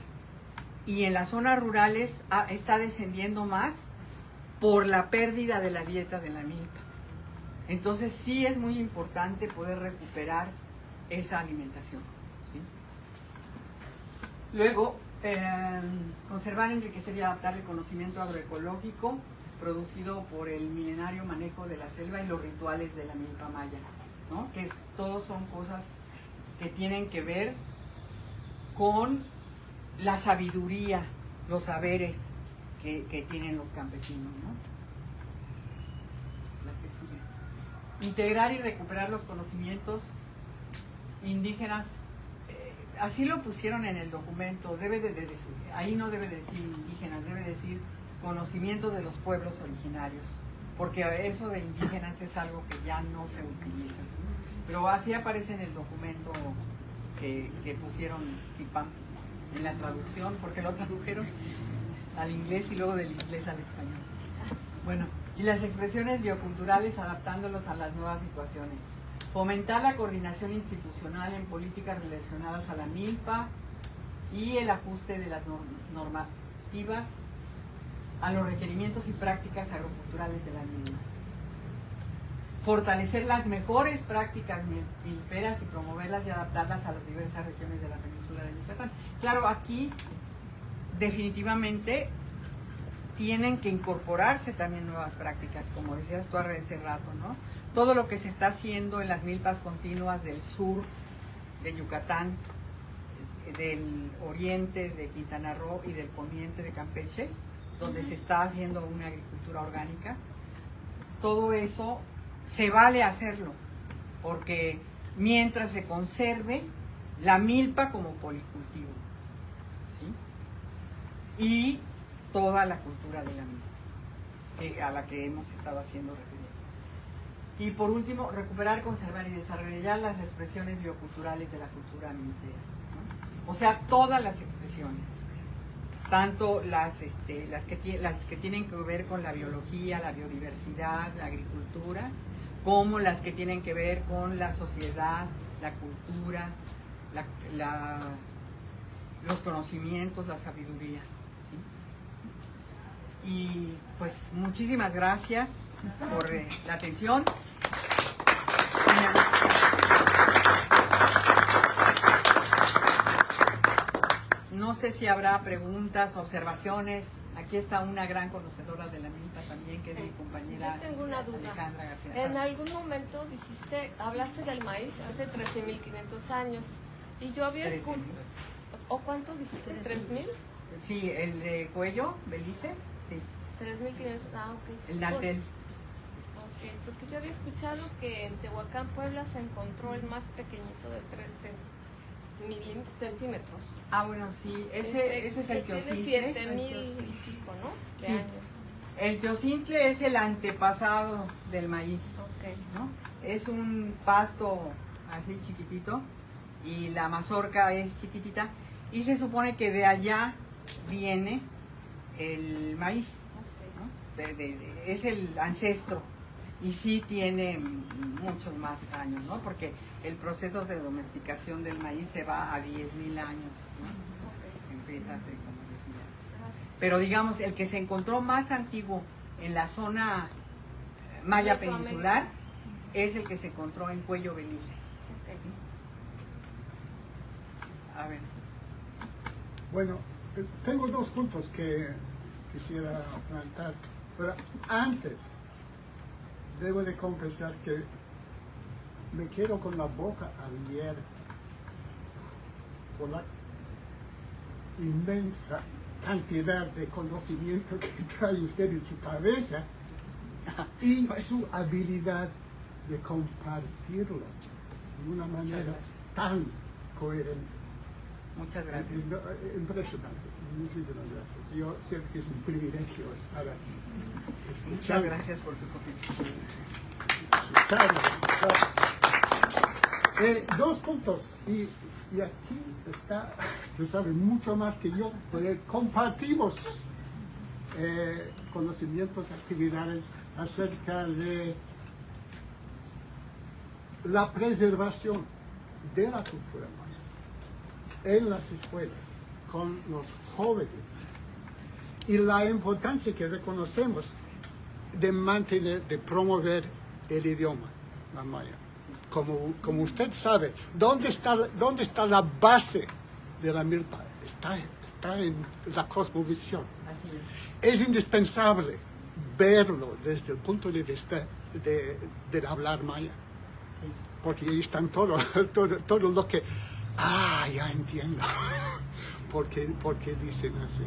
y en las zonas rurales está descendiendo más por la pérdida de la dieta de la milpa. Entonces sí es muy importante poder recuperar esa alimentación, ¿sí? Luego, conservar, enriquecer y adaptar el conocimiento agroecológico producido por el milenario manejo de la selva y los rituales de la milpa maya, ¿no? Que todos son cosas que tienen que ver con la sabiduría, los saberes que tienen los campesinos, ¿no? La que sigue. Integrar y recuperar los conocimientos indígenas, así lo pusieron en el documento, ahí no debe de decir indígenas, debe decir conocimientos de los pueblos originarios, porque eso de indígenas es algo que ya no se utiliza, pero así aparece en el documento que pusieron CIPAM en la traducción, porque lo tradujeron al inglés y luego del inglés al español. Bueno, y las expresiones bioculturales adaptándolos a las nuevas situaciones. Fomentar la coordinación institucional en políticas relacionadas a la milpa y el ajuste de las normativas a los requerimientos y prácticas agroculturales de la misma. Fortalecer las mejores prácticas milperas y promoverlas y adaptarlas a las diversas regiones de la península de Yucatán. Claro, aquí definitivamente tienen que incorporarse también nuevas prácticas, como decías tú hace rato, ¿no? Todo lo que se está haciendo en las milpas continuas del sur de Yucatán, del oriente de Quintana Roo y del poniente de Campeche, donde se está haciendo una agricultura orgánica, todo eso se vale hacerlo, porque mientras se conserve la milpa como policultivo, ¿sí? Y toda la cultura de la milpa, a la que hemos estado haciendo referencia. Y por último, recuperar, conservar y desarrollar las expresiones bioculturales de la cultura milpera, ¿no? O sea, todas las expresiones, tanto las que tienen que ver con la biología, la biodiversidad, la agricultura, como las que tienen que ver con la sociedad, la cultura, los conocimientos, la sabiduría, ¿sí? Y pues muchísimas gracias por la atención. No sé si habrá preguntas, observaciones. Aquí está una gran conocedora de la milpa también, que es mi compañera. Yo tengo una duda. Alejandra García. En algún momento hablaste del maíz hace 13.500 años. Y yo había escuchado. ¿O cuánto dijiste? ¿3.000? Sí, el de Cuello, Belice, sí. 3.500, ok. El Natel. Ok, porque yo había escuchado que en Tehuacán, Puebla, se encontró el más pequeñito de 13 centímetros. Ah, bueno, sí, ese es el teocintle. 7.000 y pico, ¿no? De Sí. años. El teocintle es el antepasado del maíz, Ok. ¿no? Es un pasto así chiquitito y la mazorca es chiquitita y se supone que de allá viene el maíz, ¿no? Es el ancestro y sí tiene muchos más años, ¿no? Porque el proceso de domesticación del maíz se va a 10.000 años, ¿no? Empieza así, como decía. Pero digamos, el que se encontró más antiguo en la zona maya peninsular es el que se encontró en Cuello Belice. A ver. Bueno, tengo dos puntos que quisiera plantear, pero antes debo de confesar que me quedo con la boca abierta por la inmensa cantidad de conocimiento que trae usted en su cabeza y su habilidad de compartirlo de una manera tan coherente. Muchas gracias. Impresionante. Muchísimas gracias. Yo siento que es un privilegio estar aquí. Muchas gracias por su contribución. Dos puntos. Y aquí está, que sabe mucho más que yo, porque compartimos conocimientos, actividades acerca de la preservación de la cultura maya en las escuelas, con los jóvenes, y la importancia que reconocemos de mantener, de promover el idioma, la maya. Como usted sabe, ¿dónde está la base de la milpa? Está en la cosmovisión. Así Es indispensable verlo desde el punto de vista del hablar maya, porque ahí están todo lo que, ya entiendo, porque dicen así.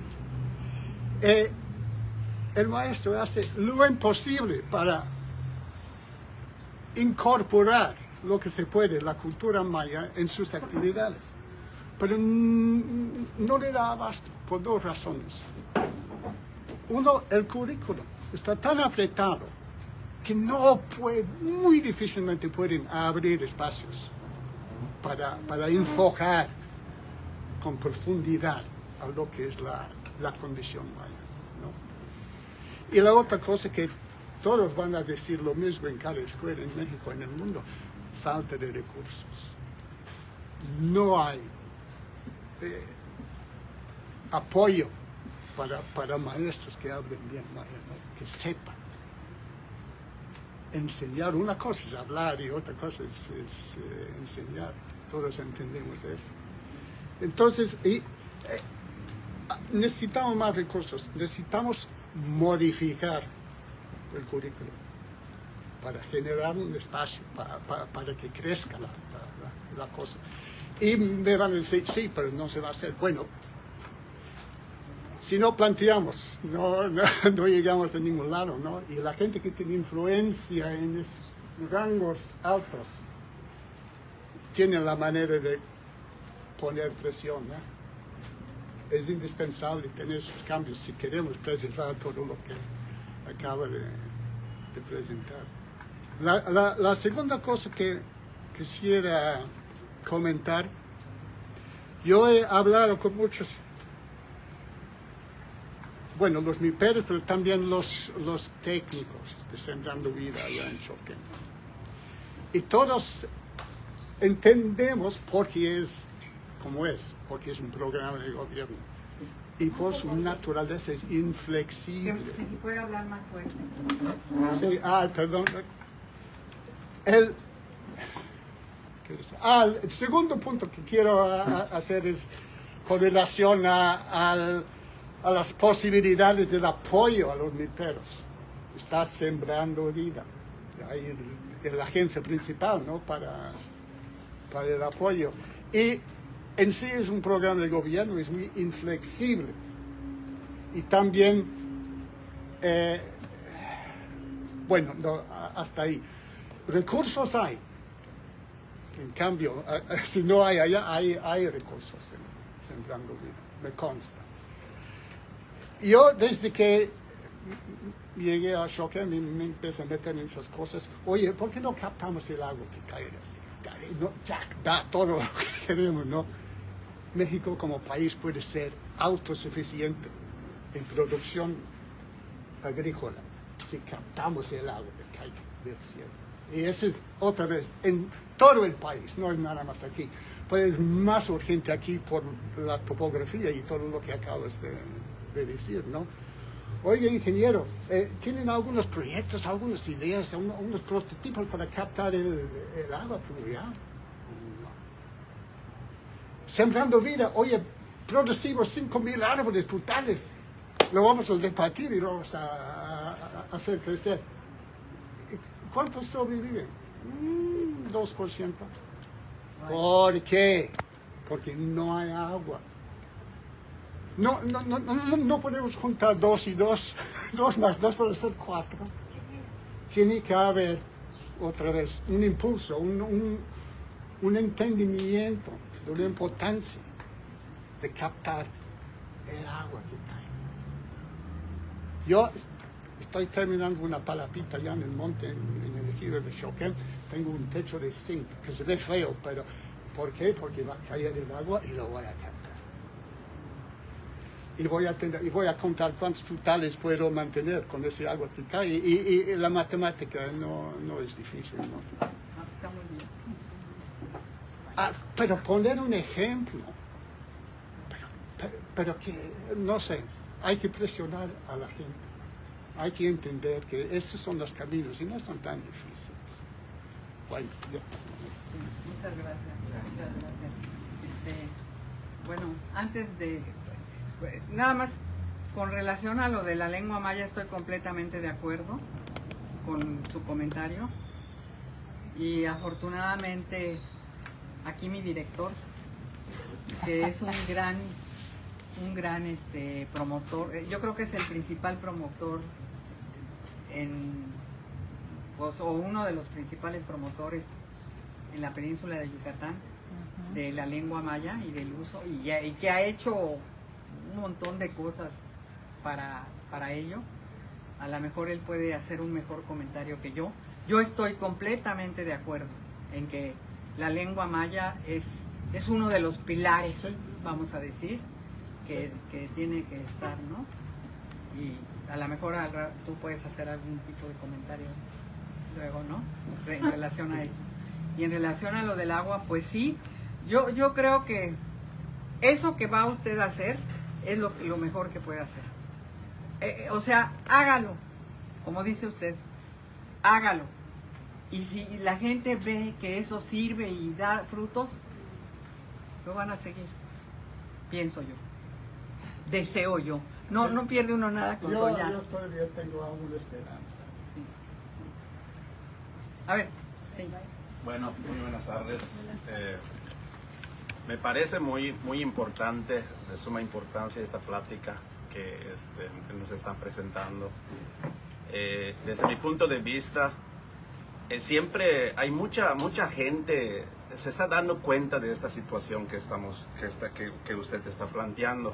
El maestro hace lo imposible para incorporar lo que se puede, la cultura maya, en sus actividades, pero no le da abasto por dos razones. Uno, el currículo está tan apretado que muy difícilmente pueden abrir espacios para enfocar con profundidad a lo que es la condición maya, ¿no? Y la otra cosa que todos van a decir lo mismo en cada escuela en México, en el mundo, falta de recursos. No hay apoyo para maestros que hablen bien maya, ¿no? Que sepan enseñar. Una cosa es hablar y otra cosa es enseñar. Todos entendemos eso. Entonces, necesitamos más recursos, necesitamos modificar el currículo para generar un espacio para que crezca la cosa. Y me van a decir, sí, pero no se va a hacer. Bueno, si no planteamos, no llegamos a ningún lado, ¿no? Y la gente que tiene influencia en esos rangos altos tiene la manera de poner presión, ¿no? Es indispensable tener esos cambios si queremos preservar todo lo que acaba de presentar. La segunda cosa que quisiera comentar, yo he hablado con muchos, bueno, los miperos, pero también los técnicos de Sembrando Vida allá en Choquén. Y todos entendemos por qué es como es, porque es un programa de gobierno. Y por su naturaleza es inflexible. Que si puede hablar más fuerte. Sí, perdón. El segundo punto que quiero hacer es con relación a las posibilidades del apoyo a los miperos. Está Sembrando Vida. Ahí es la agencia principal, ¿no? para el apoyo. Y en sí es un programa de gobierno, es muy inflexible. Y también, bueno, no, hasta ahí. Recursos hay. En cambio, si no hay allá, hay recursos en Sembrando Vida, me consta. Yo, desde que llegué a Choquén, me empecé a meter en esas cosas. Oye, ¿por qué no captamos el agua que cae? No, ya da todo lo que queremos, ¿no? México como país puede ser autosuficiente en producción agrícola si captamos el agua que cae del cielo. Y eso es otra vez en todo el país, no es nada más aquí. Pues es más urgente aquí por la topografía y todo lo que acabas de decir, ¿no? Oye, ingeniero, ¿tienen algunos proyectos, algunas ideas, unos prototipos para captar el agua pluvial? No. Sembrando Vida, oye, producimos 5,000 árboles frutales. Lo vamos a repartir y lo vamos a hacer crecer. ¿Cuántos sobreviven? 2%. ¿Por qué? Porque no hay agua. No podemos juntar 2 y 2. 2 más 2 puede ser 4. Tiene que haber otra vez un impulso, un entendimiento de la importancia de captar el agua que cae. Yo estoy terminando una palapita allá en el monte, en el ejido de Choquén. Tengo un techo de zinc que se ve feo, pero ¿por qué? Porque va a caer el agua y lo voy a captar. Y voy a contar cuántos frutales puedo mantener con ese agua que cae. Y la matemática no es difícil, ¿no? Está muy bien. Pero poner un ejemplo, pero que, no sé, hay que presionar a la gente. Hay que entender que estos son los caminos y no son tan difíciles. Bueno, ya. Muchas gracias. Muchas gracias. Bueno, antes de... Nada más, con relación a lo de la lengua maya, estoy completamente de acuerdo con su comentario. Y afortunadamente, aquí mi director, que es un gran promotor, yo creo que es el principal promotor o uno de los principales promotores en la península de Yucatán de la lengua maya y del uso, y que ha hecho un montón de cosas para ello. A lo mejor él puede hacer un mejor comentario que yo. Yo estoy completamente de acuerdo en que la lengua maya es uno de los pilares, vamos a decir, que tiene que estar, ¿no? Y a lo mejor tú puedes hacer algún tipo de comentario luego, ¿no? En relación a eso. Y en relación a lo del agua, pues sí, yo creo que eso que va usted a hacer es lo mejor que puede hacer. O sea, hágalo, como dice usted, hágalo. Y si la gente ve que eso sirve y da frutos, lo van a seguir, pienso yo, deseo yo. No pierde uno nada con soñar. Yo todavía tengo alguna esperanza. A ver, sí. Bueno, muy buenas tardes. Me parece muy importante, de suma importancia esta plática que nos están presentando. Desde mi punto de vista, siempre hay mucha gente se está dando cuenta de esta situación que usted está planteando,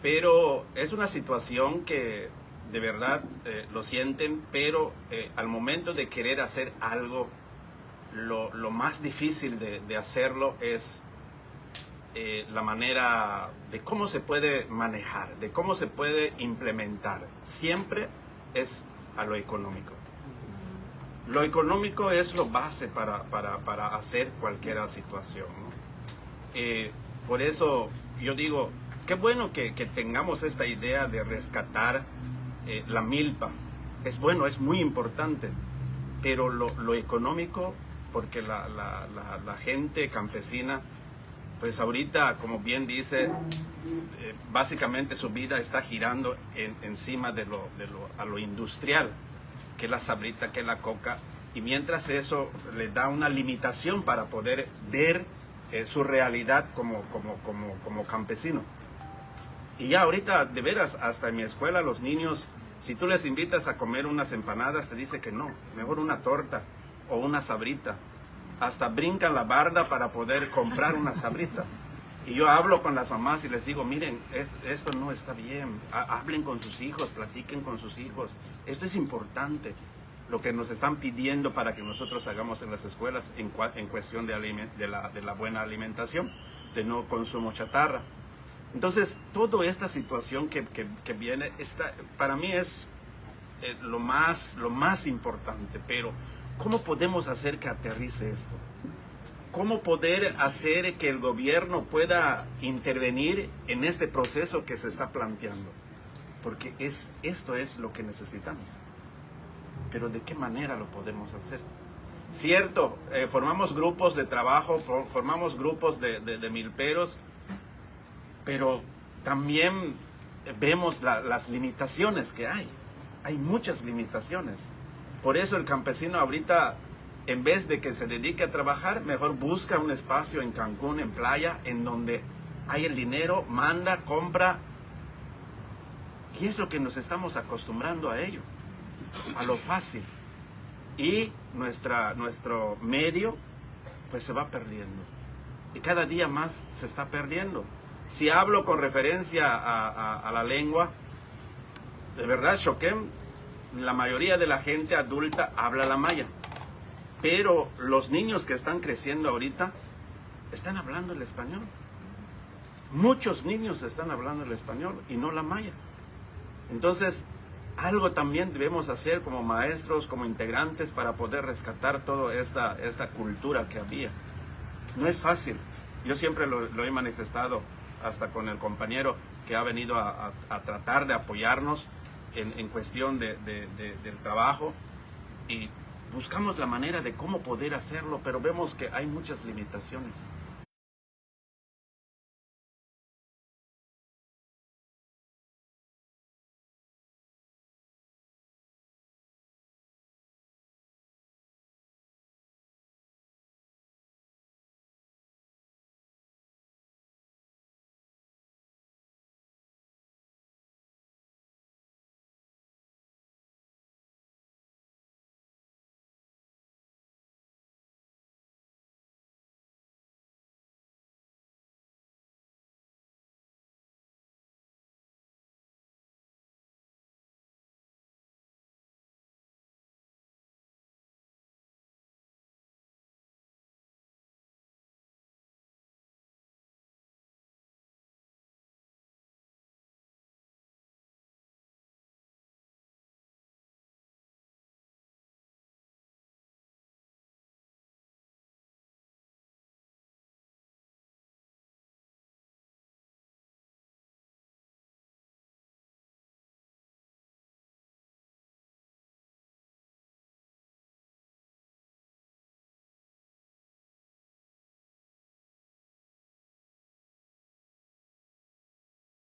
pero es una situación que de verdad lo sienten, pero al momento de querer hacer algo, lo más difícil de hacerlo es la manera de cómo se puede manejar, de cómo se puede implementar. Siempre es a lo económico. Lo económico es lo base para hacer cualquier situación, ¿no? Por eso yo digo, qué bueno que tengamos esta idea de rescatar la milpa. Es bueno, es muy importante, pero lo económico, porque la gente campesina, pues ahorita, como bien dice, básicamente su vida está girando encima de lo industrial, que es la sabrita, que es la coca, y mientras eso le da una limitación para poder ver su realidad como campesino. Y ya ahorita, de veras, hasta en mi escuela los niños, si tú les invitas a comer unas empanadas, te dice que no, mejor una torta o una sabrita. Hasta brincan la barda para poder comprar una sabrita. Y yo hablo con las mamás y les digo, miren, esto no está bien. Hablen con sus hijos, platiquen con sus hijos. Esto es importante, lo que nos están pidiendo para que nosotros hagamos en las escuelas en cuestión de la buena alimentación, de no consumo chatarra. Entonces, toda esta situación que viene, para mí es lo más importante, pero ¿cómo podemos hacer que aterrice esto? ¿Cómo poder hacer que el gobierno pueda intervenir en este proceso que se está planteando? Porque esto es lo que necesitamos. Pero ¿de qué manera lo podemos hacer? Cierto, formamos grupos de trabajo, formamos grupos de milperos, pero también vemos las limitaciones que hay. Hay muchas limitaciones. Por eso el campesino ahorita, en vez de que se dedique a trabajar, mejor busca un espacio en Cancún, en playa, en donde hay el dinero, manda, compra. Y es lo que nos estamos acostumbrando a ello, a lo fácil. Y nuestro medio, pues se va perdiendo. Y cada día más se está perdiendo. Si hablo con referencia a la lengua, de verdad, Xoquem, la mayoría de la gente adulta habla la maya. Pero los niños que están creciendo ahorita están hablando el español. Muchos niños están hablando el español y no la maya. Entonces, algo también debemos hacer como maestros, como integrantes, para poder rescatar toda esta cultura que había. No es fácil. Yo siempre lo he manifestado, hasta con el compañero que ha venido a tratar de apoyarnos en cuestión del trabajo, y buscamos la manera de cómo poder hacerlo, pero vemos que hay muchas limitaciones.